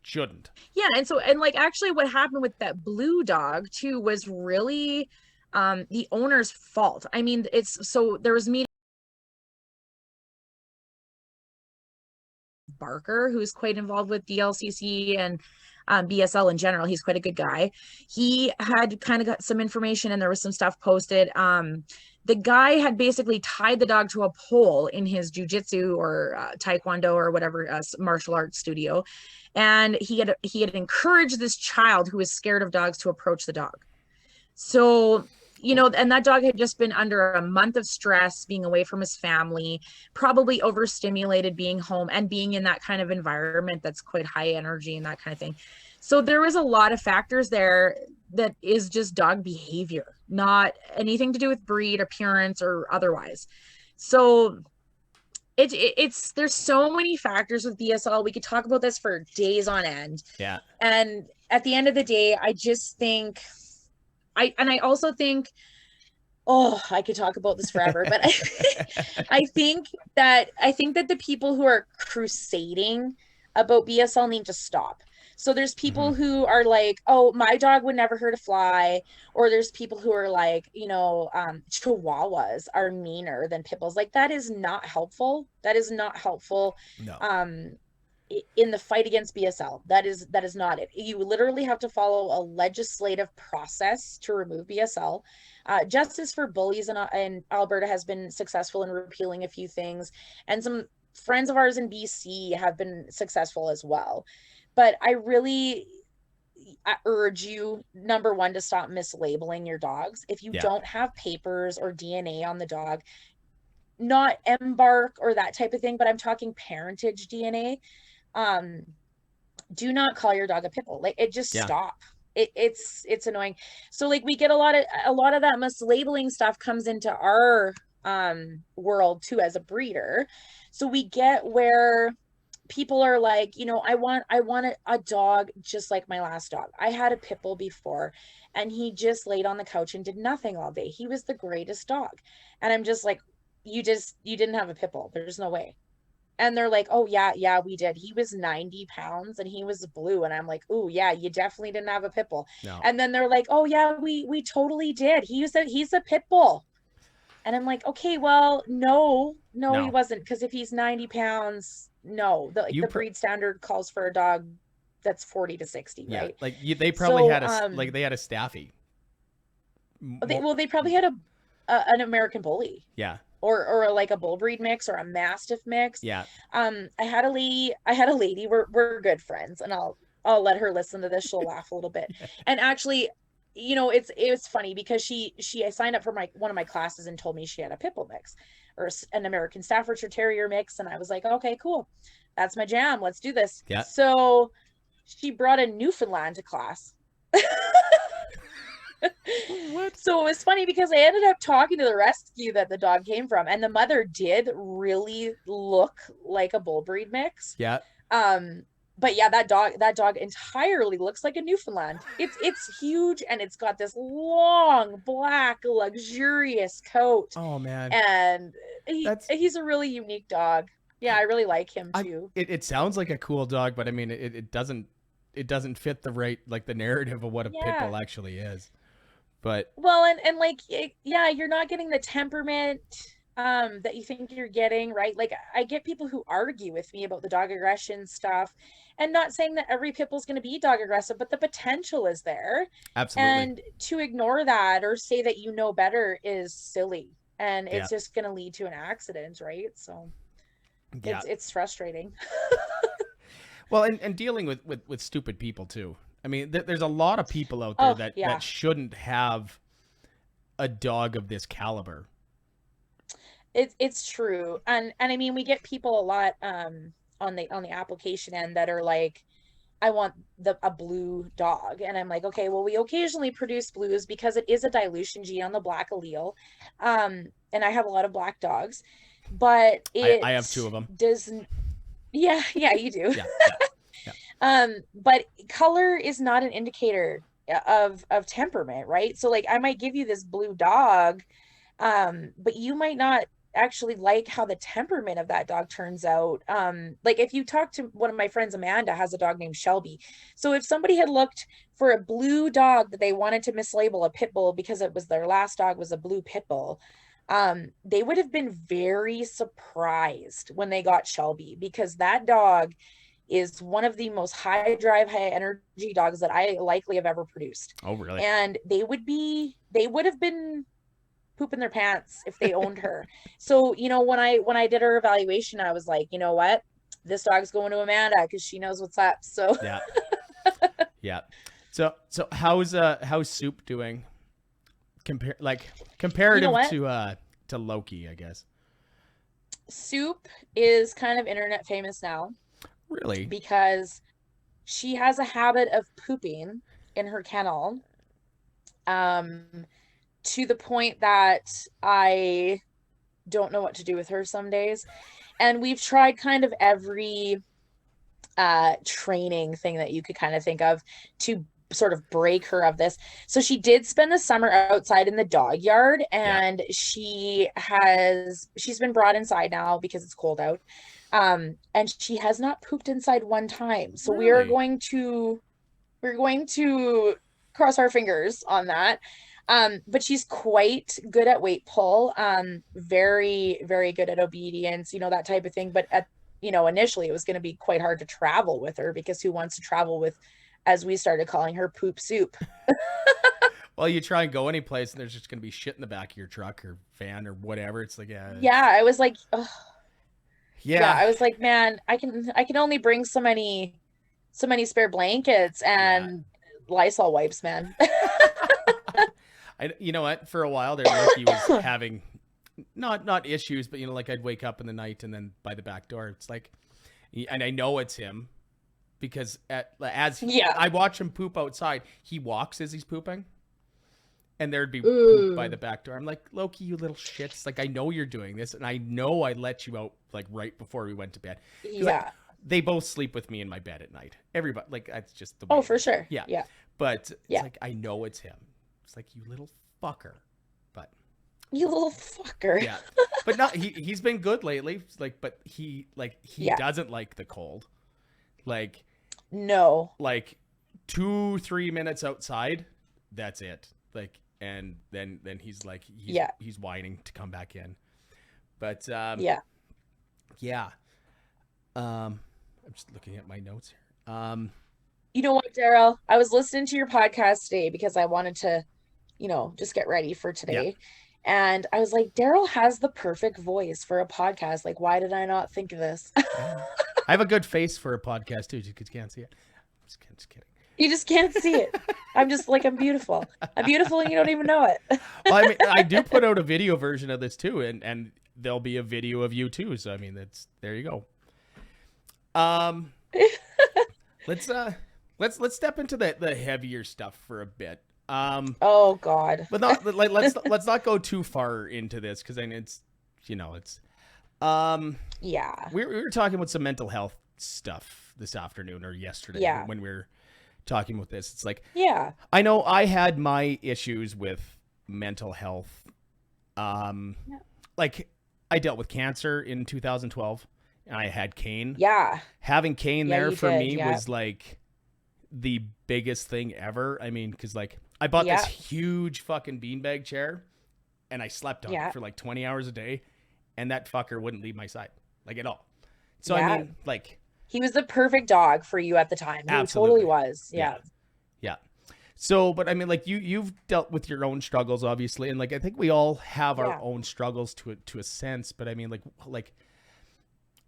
Shouldn't.
yeah. And like, actually what happened with that blue dog too was really the owner's fault. I mean, so there was me, Barker, who's quite involved with DLCC, and BSL in general. He's quite a good guy. He had kind of got some information and there was some stuff posted. The guy had basically tied the dog to a pole in his jujitsu or taekwondo or whatever martial arts studio. And he had encouraged this child who was scared of dogs to approach the dog. So, you know, and that dog had just been under a month of stress, being away from his family, probably overstimulated being home and being in that kind of environment that's quite high energy and that kind of thing. So there was a lot of factors there that is just dog behavior, not anything to do with breed, appearance, or otherwise. So it's there's so many factors with BSL. We could talk about this for days on end.
Yeah.
And at the end of the day, I just think I also think, oh, I could talk about this forever, but I think that the people who are crusading about BSL need to stop. So there's people who are like, oh, my dog would never hurt a fly. Or there's people who are like, you know, Chihuahuas are meaner than pit bulls. Like, that is not helpful. That is not helpful.
No.
In the fight against BSL. That is not it. You literally have to follow a legislative process to remove BSL. Justice for Bullies in Alberta has been successful in repealing a few things, and some friends of ours in BC have been successful as well. But I urge you, number one, to stop mislabeling your dogs. If you don't have papers or DNA on the dog, not embark or that type of thing, but I'm talking parentage DNA, do not call your dog a pit bull. Like, it just stop. It's annoying. So like, we get a lot of that mislabeling stuff comes into our world too as a breeder. So we get where people are like, you know, I want a dog just like my last dog. I had a pit bull before and he just laid on the couch and did nothing all day. He was the greatest dog. And I'm just like, you didn't have a pit bull. There's no way. And they're like, oh yeah, we did. He was 90 pounds and he was blue. And I'm like, oh yeah, you definitely didn't have a pit bull. No. And then they're like, oh yeah, we totally did. He's a pit bull. And I'm like, okay, well, no, he wasn't. Because if he's 90 pounds, no, the breed standard calls for a dog that's 40 to 60, right?
Yeah, like they probably had they had a Staffy.
They probably had an American Bully.
Yeah.
Or like a bull breed mix or a Mastiff mix.
Yeah.
I had a lady, we're good friends, and I'll let her listen to this. She'll laugh a little bit. And actually, you know, it's funny because she signed up for one of my classes and told me she had a pit bull mix or an American Staffordshire Terrier mix. And I was like, okay, cool. That's my jam. Let's do this.
Yeah.
So she brought a Newfoundland to class. What? So it was funny because I ended up talking to the rescue that the dog came from, and the mother did really look like a bull breed mix.
Yeah.
But yeah, that dog entirely looks like a Newfoundland. It's huge and it's got this long, black, luxurious coat.
Oh man.
And he's a really unique dog. Yeah, I really like him too.
It sounds like a cool dog, but I mean it doesn't fit the the narrative of what a pit bull actually is. But
well, and like, yeah, you're not getting the temperament that you think you're getting, right? Like, I get people who argue with me about the dog aggression stuff, and not saying that every pit bull is going to be dog aggressive, but the potential is there.
Absolutely.
And to ignore that or say that you know better is silly, and it's just going to lead to an accident, right? So it's frustrating.
Well, and dealing with stupid people too. I mean, there's a lot of people out there that shouldn't have a dog of this caliber.
It's true. And I mean, we get people a lot on the application end that are like, I want a blue dog. And I'm like, okay, well, we occasionally produce blues because it is a dilution gene on the black allele. And I have a lot of black dogs, but
I have two of them.
Yeah, you do.
Yeah.
But color is not an indicator of temperament, right? So like, I might give you this blue dog, but you might not actually like how the temperament of that dog turns out. Like, if you talk to one of my friends, Amanda has a dog named Shelby. So if somebody had looked for a blue dog that they wanted to mislabel a pit bull because it was their last dog was a blue pit bull, they would have been very surprised when they got Shelby, because that dog is one of the most high drive, high energy dogs that I likely have ever produced.
Oh, really?
And they would have been pooping their pants if they owned her. So, you know, when I did her evaluation, I was like, you know what? This dog's going to Amanda because she knows what's up. So
Yeah. Yeah. So how's Soup doing? Comparative to Loki, I guess.
Soup is kind of internet famous now.
Really?
Because she has a habit of pooping in her kennel. To the point that I don't know what to do with her some days. And we've tried kind of every training thing that you could kind of think of to sort of break her of this. So she did spend the summer outside in the dog yard, and she's been brought inside now because it's cold out. And she has not pooped inside one time. So
really?
we're going to cross our fingers on that. But she's quite good at weight pull, very, very good at obedience, you know, that type of thing. But initially it was going to be quite hard to travel with her because who wants to travel with, as we started calling her, Poop Soup?
Well, you try and go any place and there's just going to be shit in the back of your truck or van or whatever. It's like,
I was like, ugh.
Yeah.
I was like, man, I can only bring so many spare blankets and Lysol wipes, man.
You know what? For a while there, Loki was having not issues, but like I'd wake up in the night and then by the back door, it's like, and I know it's him because I watch him poop outside, he walks as he's pooping, and there'd be poop by the back door. I'm like, Loki, you little shits! Like I know you're doing this, and I know I let you out like right before we went to bed. They both sleep with me in my bed at night. Everybody, like that's just the way.
Oh, for sure.
Yeah. But it's like I know it's him. It's like, you little fucker. But
you little fucker.
Yeah. But not he's been good lately. But he doesn't like the cold. Like
no.
Like 2-3 minutes outside, that's it. Like and then he's like he's whining to come back in. But I'm just looking at my notes here.
You know what, Daryl? I was listening to your podcast today because I wanted to, just get ready for today. And I was like, Daryl has the perfect voice for a podcast. Like, why did I not think of this?
I have a good face for a podcast too. You can't see it. I'm just kidding.
You just can't see it. I'm just like, I'm beautiful. I'm beautiful and you don't even know it.
Well, I mean, I do put out a video version of this too. And there'll be a video of you too. So, I mean, there you go. Let's step into the heavier stuff for a bit.
Oh God.
But let's not go too far into this because I mean it's we were talking about some mental health stuff this afternoon or yesterday when we were talking about this. It's like I know I had my issues with mental health. Like I dealt with cancer in 2012 and I had cane. Having cane there for me was like the biggest thing ever. I mean, because like I bought this huge fucking beanbag chair and I slept on it for like 20 hours a day and that fucker wouldn't leave my side like at all. So I mean, like
he was the perfect dog for you at the time.
Absolutely.
He totally was. Yeah.
So, but I mean, like you've dealt with your own struggles, obviously, and like I think we all have our own struggles to a sense. But I mean, like,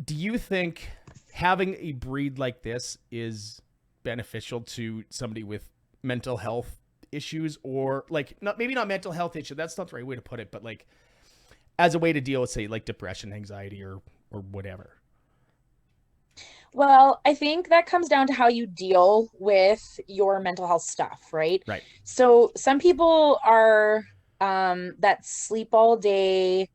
do you think having a breed like this is beneficial to somebody with mental health issues, or like maybe not mental health issue? That's not the right way to put it, but like as a way to deal with, say, like depression, anxiety, or whatever.
Well, I think that comes down to how you deal with your mental health stuff, right?
Right.
So some people are that sleep all day,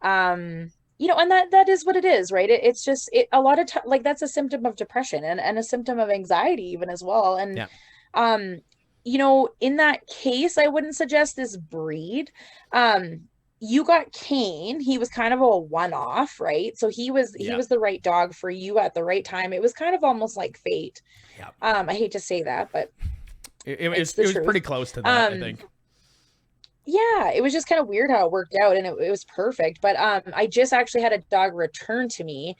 and that is what it is, right? It's just a lot of like that's a symptom of depression and a symptom of anxiety even as well. And in that case, I wouldn't suggest this breed. You got Kane. He was kind of a one-off, right? So he was the right dog for you at the right time. It was kind of almost like fate. Yeah. I hate to say that, but
it was pretty close to that, I think.
Yeah, it was just kind of weird how it worked out, and it was perfect. But I just actually had a dog return to me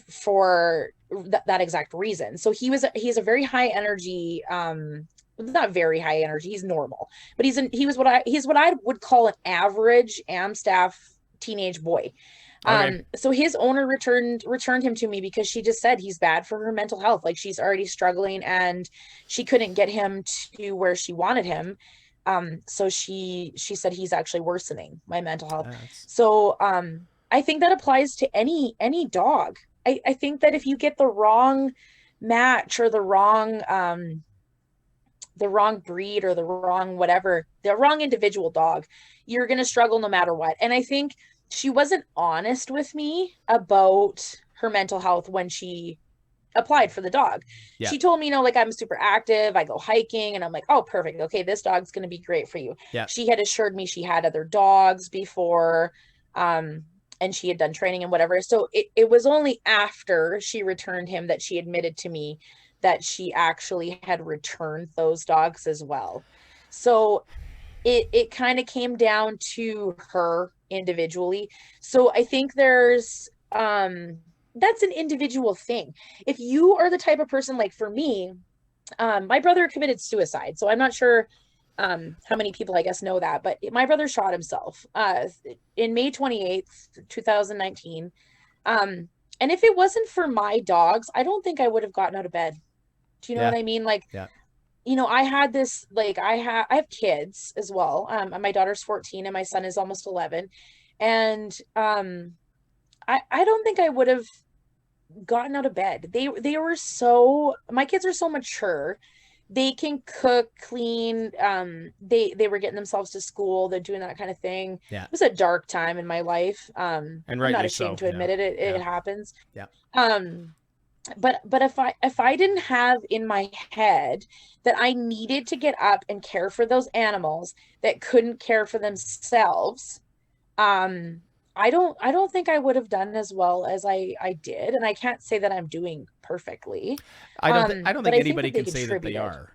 for that exact reason. So he's a very high energy, not very high energy, he's normal, but he's what I would call an average Amstaff teenage boy.
Okay.
So his owner returned him to me because she just said he's bad for her mental health. Like, she's already struggling and she couldn't get him to where she wanted him. So she said he's actually worsening my mental health.
That's
So I think that applies to any dog. I think that if you get the wrong match or the wrong breed or the wrong whatever, the wrong individual dog, you're going to struggle no matter what. And I think she wasn't honest with me about her mental health when she applied for the dog.
yeah.
She told me, like, I'm super active, I go hiking, and I'm like, oh, perfect. Okay, this dog's going to be great for you.
Yeah.
She had assured me she had other dogs before, and she had done training and whatever. So it was only after she returned him that she admitted to me that she actually had returned those dogs as well. So it kind of came down to her individually. So I think there's that's an individual thing. If you are the type of person, like for me, my brother committed suicide. So I'm not sure how many people, I guess, know that, but my brother shot himself in May 28th, 2019. And if it wasn't for my dogs, I don't think I would have gotten out of bed. Do you know what I mean? Like,
Yeah.
I had this, like, I have kids as well. My daughter's 14 and my son is almost 11. And I don't think I would have gotten out of bed. They were so, my kids are so mature. They can cook, clean. They were getting themselves to school. They're doing that kind of thing.
Yeah.
It was a dark time in my life.
And
I'm
rightly
not ashamed
so.
to admit
Yeah.
it. It
Yeah.
happens.
Yeah.
But if I didn't have in my head that I needed to get up and care for those animals that couldn't care for themselves, I don't think I would have done as well as I did. And I can't say that I'm doing perfectly.
I don't think
But I think
anybody
that they
can say that they
contributed.
are,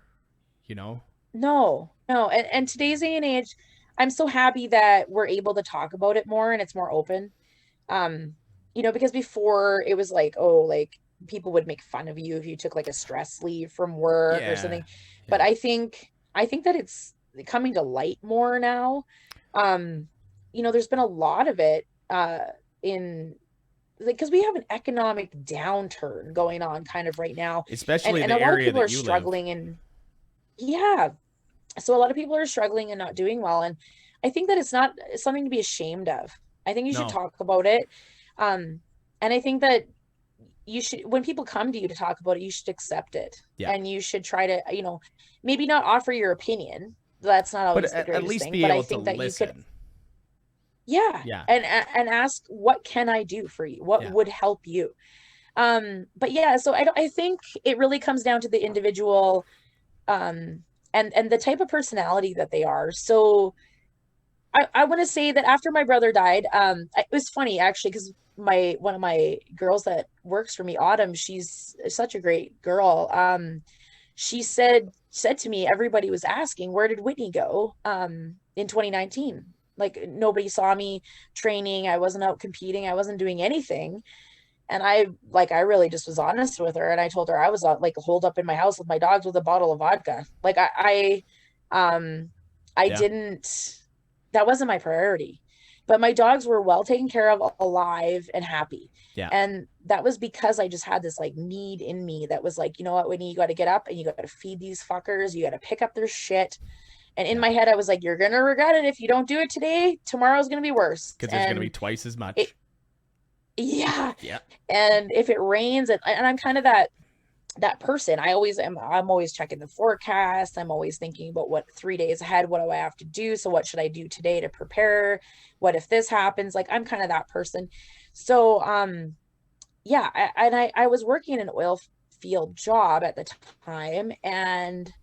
you know?
No. And today's day and age, I'm so happy that we're able to talk about it more and it's more open. Because before it was like, oh, like, people would make fun of you if you took like a stress leave from work or something. But I think that it's coming to light more now. There's been a lot of it in, like, because we have an economic downturn going on kind of right now,
Especially
and
the
a lot of
area
people are
that you live.
struggling, and yeah, so a lot of people are struggling and not doing well, and I think that it's not something to be ashamed of. I think you should
No.
talk about it, and I think that you should, when people come to you to talk about it, you should accept it.
Yeah.
And you should try to, maybe not offer your opinion. That's not
But
always the
at
greatest
least
thing,
be
but I
able to
think that you could,
listen.
yeah. And ask, what can I do for you? What would help you? But yeah, so I think it really comes down to the individual, and the type of personality that they are. So I want to say that after my brother died, it was funny actually, because one of my girls that works for me, Autumn, she's such a great girl. She said to me, everybody was asking, where did Whitney go in 2019? Like, nobody saw me training. I wasn't out competing. I wasn't doing anything. And I really just was honest with her. And I told her I was like holed up in my house with my dogs with a bottle of vodka. Like, I didn't, that wasn't my priority, but my dogs were well taken care of, alive and happy.
Yeah.
And that was because I just had this like need in me that was like, you know what, Whitney, you got to get up and you got to feed these fuckers. You got to pick up their shit. And in my head, I was like, you're going to regret it. If you don't do it today, tomorrow's going to be worse.
Because there's going to be twice as much.
Yeah.
Yeah.
And if it rains, and I'm kind of that person. I'm always checking the forecast. I'm always thinking about what 3 days ahead, what do I have to do? So what should I do today to prepare? What if this happens? Like, I'm kind of that person. So, yeah. I was working in an oil field job at the time, and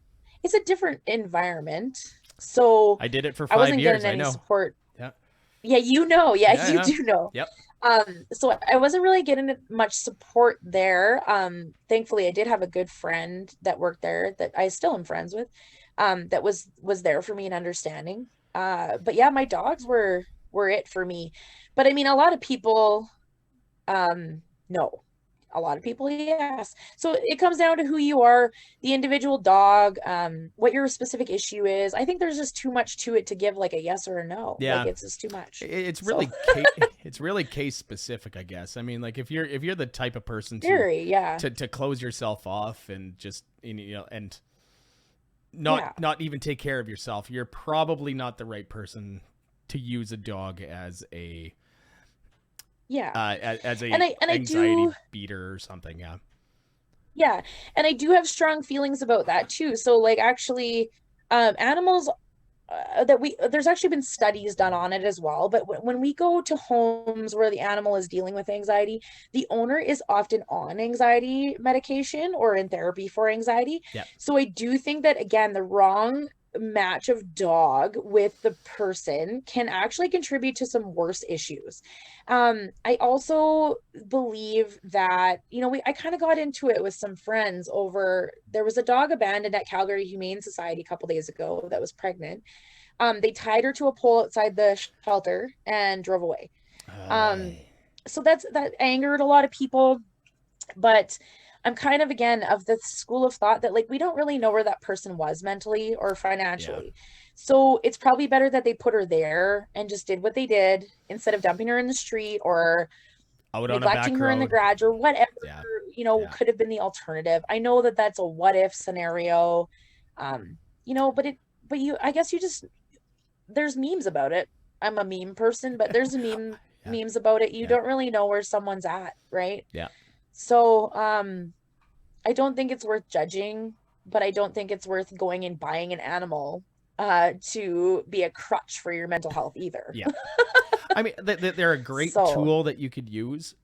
it's a different environment. So
I did it for 5
years. I wasn't
years.
getting any support.
Yeah.
Yeah. You do know.
Yep.
So I wasn't really getting much support there. Thankfully I did have a good friend that worked there that I still am friends with, that was there for me and understanding. But yeah, my dogs were it for me. But I mean, a lot of people, no, A lot of people, yes. So it comes down to who you are, the individual dog, what your specific issue is. I think there's just too much to it to give like a yes or a no. Like
Yeah.
it's just too much.
It's
So
really it's really case specific, I guess. I mean, like if you're the type of person
very, yeah.
to close yourself off and just and
Yeah.
not even take care of yourself, you're probably not the right person to use a dog as a
Yeah.
as a
And I
anxiety
do,
beater or something. Yeah.
yeah. And I do have strong feelings about that too. So like actually animals there's actually been studies done on it as well, but when we go to homes where the animal is dealing with anxiety, the owner is often on anxiety medication or in therapy for anxiety.
Yeah.
So I do think that again, the wrong match of dog with the person can actually contribute to some worse issues. I also believe that, I kind of got into it with some friends over, there was a dog abandoned at Calgary Humane Society a couple days ago that was pregnant. They tied her to a pole outside the shelter and drove away. So that angered a lot of people, but I'm kind of again of the school of thought that like we don't really know where that person was mentally or financially.
Yeah.
So it's probably better that they put her there and just did what they did instead of dumping her in the street or
Out on a back
neglecting her in the
road.
garage or whatever,
Yeah. Yeah.
could have been the alternative. I know that that's a what if scenario. But I guess there's memes about it. I'm a meme person, but there's
Yeah.
memes about it. You
Yeah.
don't really know where someone's at, right?
Yeah.
So, I don't think it's worth judging, but I don't think it's worth going and buying an animal to be a crutch for your mental health either.
Yeah. I mean, they're a great
So,
tool that you could use,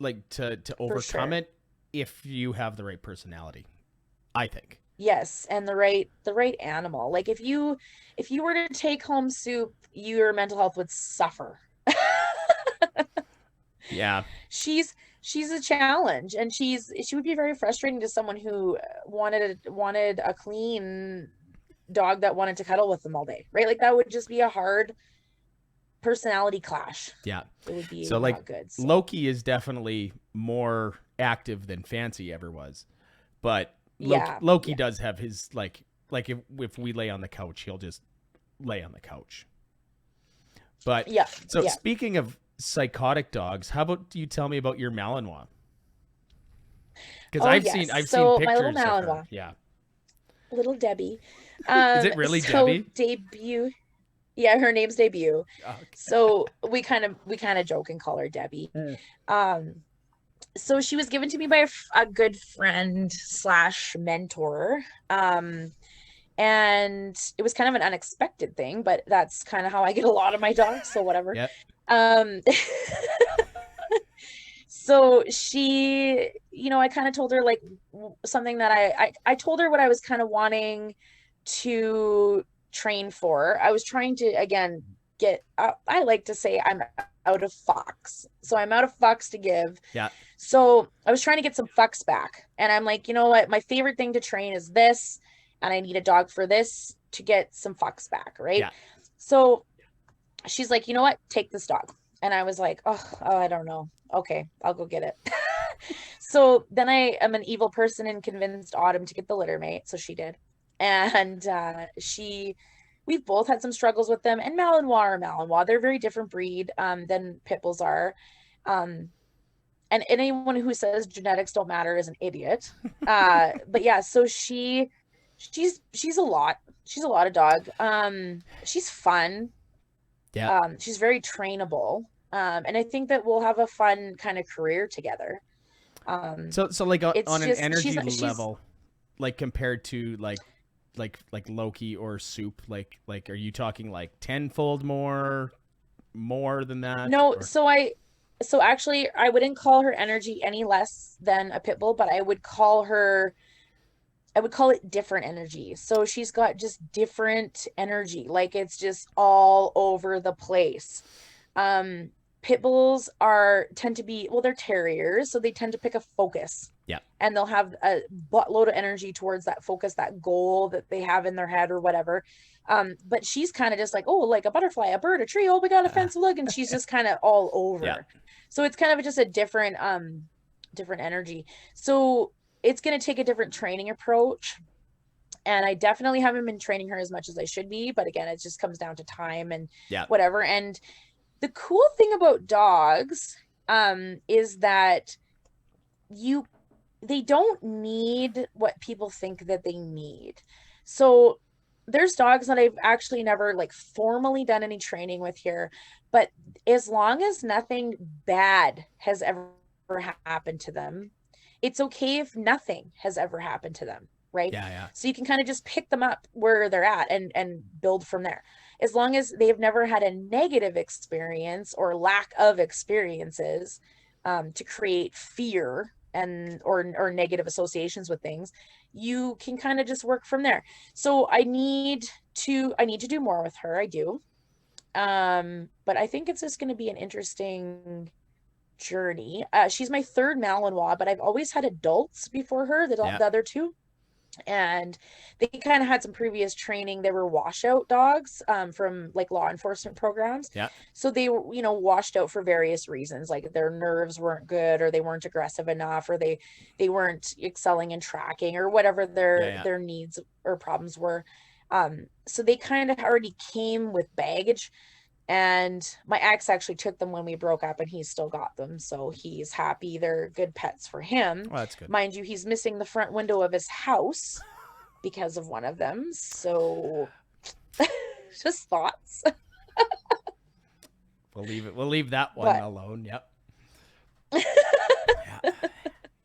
like to overcome
sure.
it if you have the right personality. I think.
Yes, and the right animal. Like if you were to take home Soup, your mental health would suffer.
Yeah.
She's a challenge, and she would be very frustrating to someone who wanted a clean dog that wanted to cuddle with them all day, right? Like that would just be a hard personality clash.
Yeah.
It would be
So like
not good. So.
Loki is definitely more active than Fancy ever was, but Loki does have his like if we lay on the couch, he'll just lay on the couch. But
Yeah.
So
Yeah.
speaking of psychotic dogs, how about you tell me about your Malinois? Because
Oh,
I've
yes.
seen
So
pictures
my little
of her.
Malinois.
Yeah.
Little Debbie.
Is it really
So
Debbie?
debut. Yeah, her name's Debut.
Oh, okay.
So we kind of joke and call her Debbie. So she was given to me by a good friend / mentor. And it was kind of an unexpected thing, but that's kind of how I get a lot of my dogs, so whatever.
Yep.
So she, I kind of told her like something that I told her what I was kind of wanting to train for. I was trying to, again, I like to say I'm out of fox. So I'm out of fox to give.
Yeah.
So I was trying to get some fucks back. And I'm like, you know what? My favorite thing to train is this. And I need a dog for this to get some fucks back. Right.
Yeah.
So she's like, you know what? Take this dog. And I was like, oh, I don't know. Okay, I'll go get it. So then I am an evil person and convinced Autumn to get the Littermate. So she did. And we've both had some struggles with them. And Malinois are Malinois. They're a very different breed than pit bulls are. And anyone who says genetics don't matter is an idiot. But yeah, so she's a lot. She's a lot of dog. She's fun.
Yeah.
She's very trainable. And I think that we'll have a fun kind of career together.
So like on an
just,
energy level, like compared to like Loki or Soup, like are you talking like tenfold more than that?
No,
or?
so actually I wouldn't call her energy any less than a pit bull, but I would call it different energy. So she's got just different energy. Like it's just all over the place. Pit bulls tend to be, well, they're terriers, so they tend to pick a focus.
Yeah.
And they'll have a buttload of energy towards that focus, that goal that they have in their head or whatever. But she's kind of just like, oh, like a butterfly, a bird, a tree. Oh, we got a fence, look. And she's just kind of all over.
Yeah.
So it's kind of just a different different energy. So it's going to take a different training approach. And I definitely haven't been training her as much as I should be. But again, it just comes down to time and
Yeah.
whatever. And the cool thing about dogs is that they don't need what people think that they need. So there's dogs that I've actually never like formally done any training with here, but as long as nothing bad has ever happened to them, it's okay if nothing has ever happened to them, right?
Yeah. Yeah.
So you can kind of just pick them up where they're at and build from there. As long as they've never had a negative experience or lack of experiences to create fear and or negative associations with things, you can kind of just work from there. So I need to do more with her. I do. But I think it's just going to be an interesting journey. She's my third Malinois, but I've always had adults before her, the other two. And they kind of had some previous training. They were washout dogs from like law enforcement programs.
Yeah.
So they were, washed out for various reasons, like their nerves weren't good, or they weren't aggressive enough, or they weren't excelling in tracking, or whatever their needs or problems were. So they kind of already came with baggage. And my ex actually took them when we broke up, and he's still got them. So he's happy. They're good pets for him.
Well, that's good.
Mind you, he's missing the front window of his house because of one of them. So just thoughts.
We'll leave that one alone. Yep.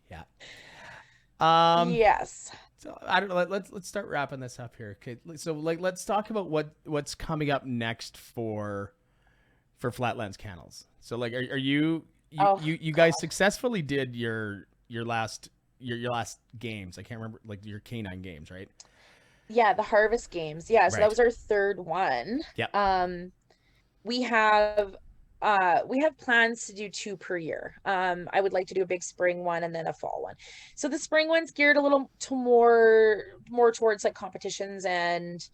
Yeah.
Yes.
So I don't know. Let's start wrapping this up here. Okay. So let's talk about what's coming up next for Flatlands Kennels. So like, are you guys successfully did your last games? I can't remember, like your Canine games, right?
Yeah, the harvest games. Yeah. So that was our third one.
Yeah.
We have plans to do 2 per year. I would like to do a big spring one and then a fall one. So the spring one's geared a little to more towards like competitions and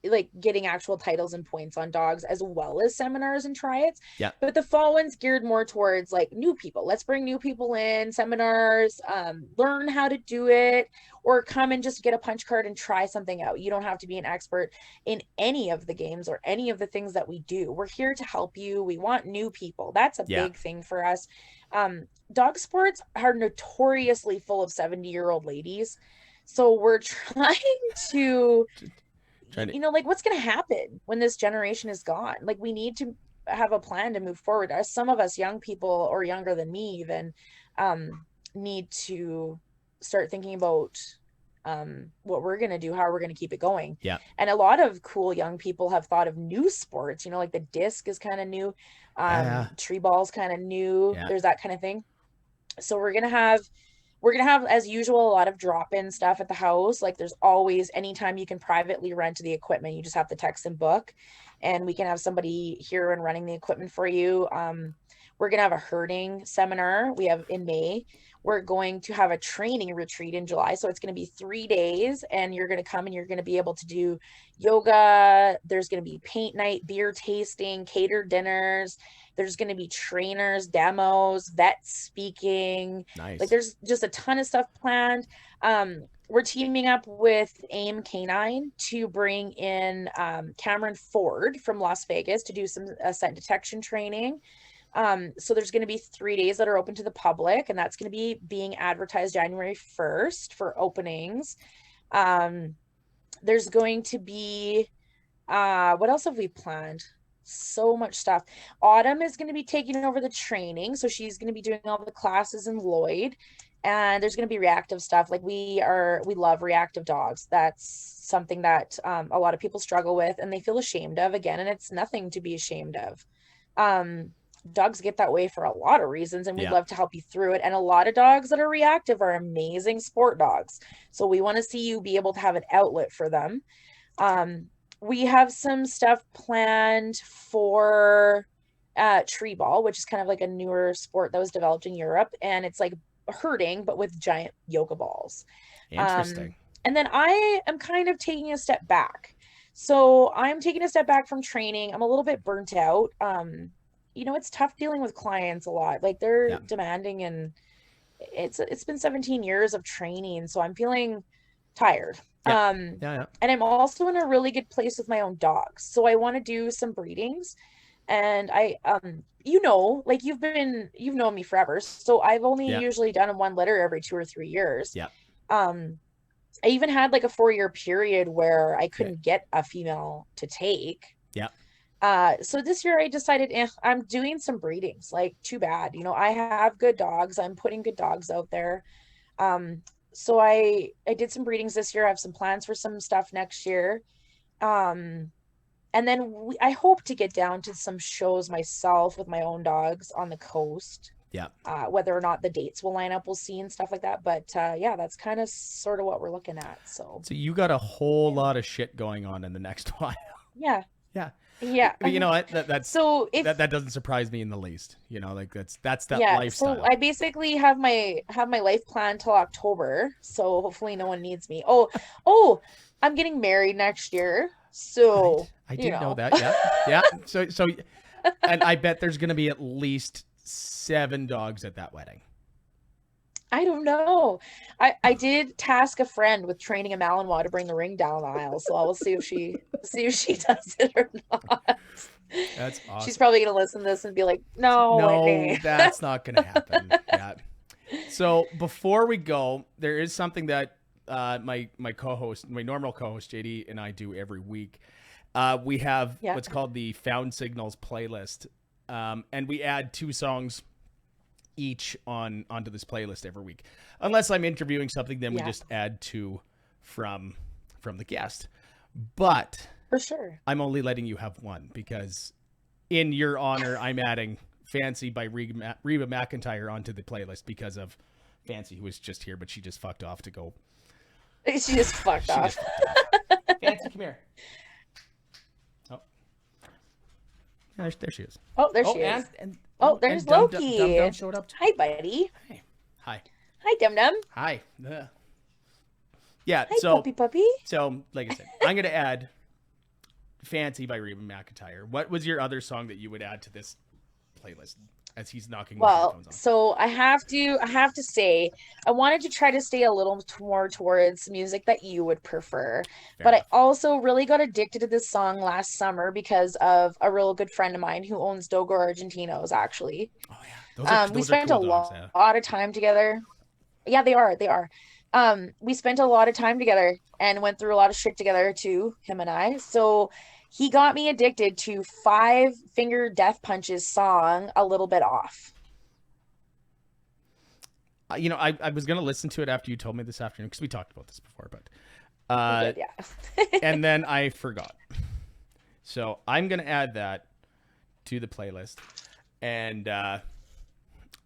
like getting actual titles and points on dogs, as well as seminars and try-its.
Yeah.
But the fall one's geared more towards like new people. Let's bring new people in, seminars, learn how to do it, or come and just get a punch card and try something out. You don't have to be an expert in any of the games or any of the things that we do. We're here to help you. We want new people. That's a big thing for us. Dog sports are notoriously full of 70-year-old ladies. So we're trying to like, what's going to happen when this generation is gone? Like, we need to have a plan to move forward. As some of us young people, or younger than me even, need to start thinking about what we're going to do, how we're going to keep it going.
Yeah.
And a lot of cool young people have thought of new sports, like the disc is kind of new. Tree ball's kind of new. Yeah. There's that kind of thing. So we're going to have, as usual, a lot of drop-in stuff at the house. Like, there's always, anytime you can privately rent the equipment, you just have to text and book, and we can have somebody here and running the equipment for you. We're going to have a herding seminar in May. We're going to have a training retreat in July. So it's going to be 3 days, and you're going to come and you're going to be able to do yoga. There's going to be paint night, beer tasting, catered dinners. There's going to be trainers, demos, vets speaking.
Nice.
Like, there's just a ton of stuff planned. We're teaming up with AIM Canine to bring in Cameron Ford from Las Vegas to do some scent detection training. So there's going to be 3 days that are open to the public, and that's going to be being advertised January 1st for openings. There's going to be, what else have we planned? So much stuff. Autumn is going to be taking over the training. So she's going to be doing all the classes in Lloyd, and there's going to be reactive stuff. Like, we love reactive dogs. That's something that, a lot of people struggle with and they feel ashamed of, again, and it's nothing to be ashamed of. Dogs get that way for a lot of reasons, and we'd love to help you through it. And a lot of dogs that are reactive are amazing sport dogs. So we want to see you be able to have an outlet for them. We have some stuff planned for tree ball, which is kind of like a newer sport that was developed in Europe, and it's like herding but with giant yoga balls.
Interesting.
And then I am kind of taking a step back. So I'm taking a step back from training. I'm a little bit burnt out. it's tough dealing with clients a lot. Like they're
Yeah.
demanding, and it's been 17 years of training, so I'm feeling tired.
Yeah. Yeah.
And I'm also in a really good place with my own dogs. So I want to do some breedings. And I like you've known me forever. So I've only
Yeah.
usually done one litter every 2 or 3 years.
Yeah.
I even had like a 4-year period where I
Okay.
couldn't get a female to take.
Yeah.
So this year I decided I'm doing some breedings. Like, too bad. I have good dogs. I'm putting good dogs out there. So I did some breedings this year. I have some plans for some stuff next year. And then I hope to get down to some shows myself with my own dogs on the coast.
Yeah.
Whether or not the dates will line up, we'll see and stuff like that. But yeah, that's kind of sort of what we're looking at. So
you got a whole lot of shit going on in the next while.
Yeah.
Yeah.
Yeah.
You know what? That's
so if
that doesn't surprise me in the least. Like that's that
yeah,
lifestyle.
so I basically have my life plan till October. So hopefully no one needs me. Oh, I'm getting married next year. So
Right. I did know that. Yeah. Yeah. So and I bet there's gonna be at least 7 dogs at that wedding.
I don't know. I did task a friend with training a Malinois to bring the ring down the aisle, so I will see if she does it or not.
That's awesome.
She's probably gonna listen to this and be like, "No, Whitney."
That's not gonna happen. Yeah. So before we go, there is something that my co-host, my normal co-host JD, and I do every week. We have what's called the Found Signals playlist, and we add 2 songs each onto this playlist every week. Unless I'm interviewing something, then we just add 2 from the guest. But
for sure,
I'm only letting you have 1 because in your honor, I'm adding Fancy by Reba McEntire onto the playlist because of Fancy, who was just here, but she just fucked off to go.
She just fucked off.
Fancy, come here. Oh. There she is.
Oh, there she is.
And
there's
Dum
Loki.
Dum showed up too.
Hi, buddy.
Hey. Hi.
Hi, Dum Dum.
Hi. Yeah.
Hi, puppy.
So, like I said, I'm gonna add Fancy by Reba McEntire. What was your other song that you would add to this playlist as he's knocking the headphones on?
So I have to say, I wanted to try to stay a little more towards music that you would prefer. But I also really got addicted to this song last summer because of a real good friend of mine who owns Dogo Argentinos, actually.
Oh yeah. Those
we spent
cool
a
dogs,
lot of time together. Yeah, they are. We spent a lot of time together and went through a lot of shit together too, him and I. So he got me addicted to 5 Finger Death Punch's song, A Little Bit Off.
I was going to listen to it after you told me this afternoon because we talked about this before, but and then I forgot. So I'm going to add that to the playlist, and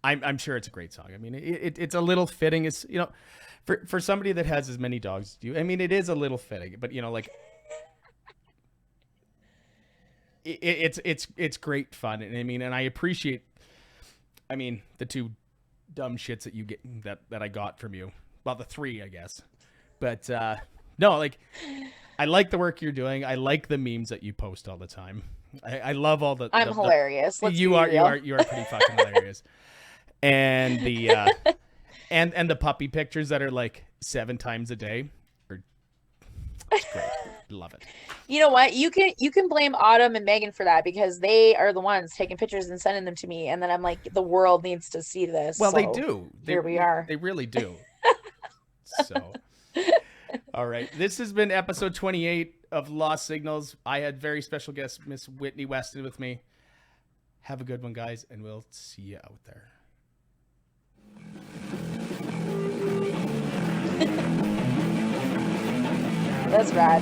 I'm sure it's a great song. I mean, it's a little fitting. It's, for somebody that has as many dogs as you, I mean, it is a little fitting, but like it's great fun. And I mean, and I appreciate, the 2 dumb shits that you get that I got from you. Well, the 3, I guess, but no, like I like the work you're doing. I like the memes that you post all the time. I love all the.
I'm hilarious.
You are pretty fucking hilarious. And the and the puppy pictures that are like 7 times a day it's great. Love it.
You know what? You can blame Autumn and Megan for that because they are the ones taking pictures and sending them to me, and then I'm like, the world needs to see this.
Well,
so
they do.
Here we are.
They really do. So, all right. This has been episode 28 of Lost Signals. I had very special guest Miss Whitney Weston with me. Have a good one, guys, and we'll see you out there.
That's rad.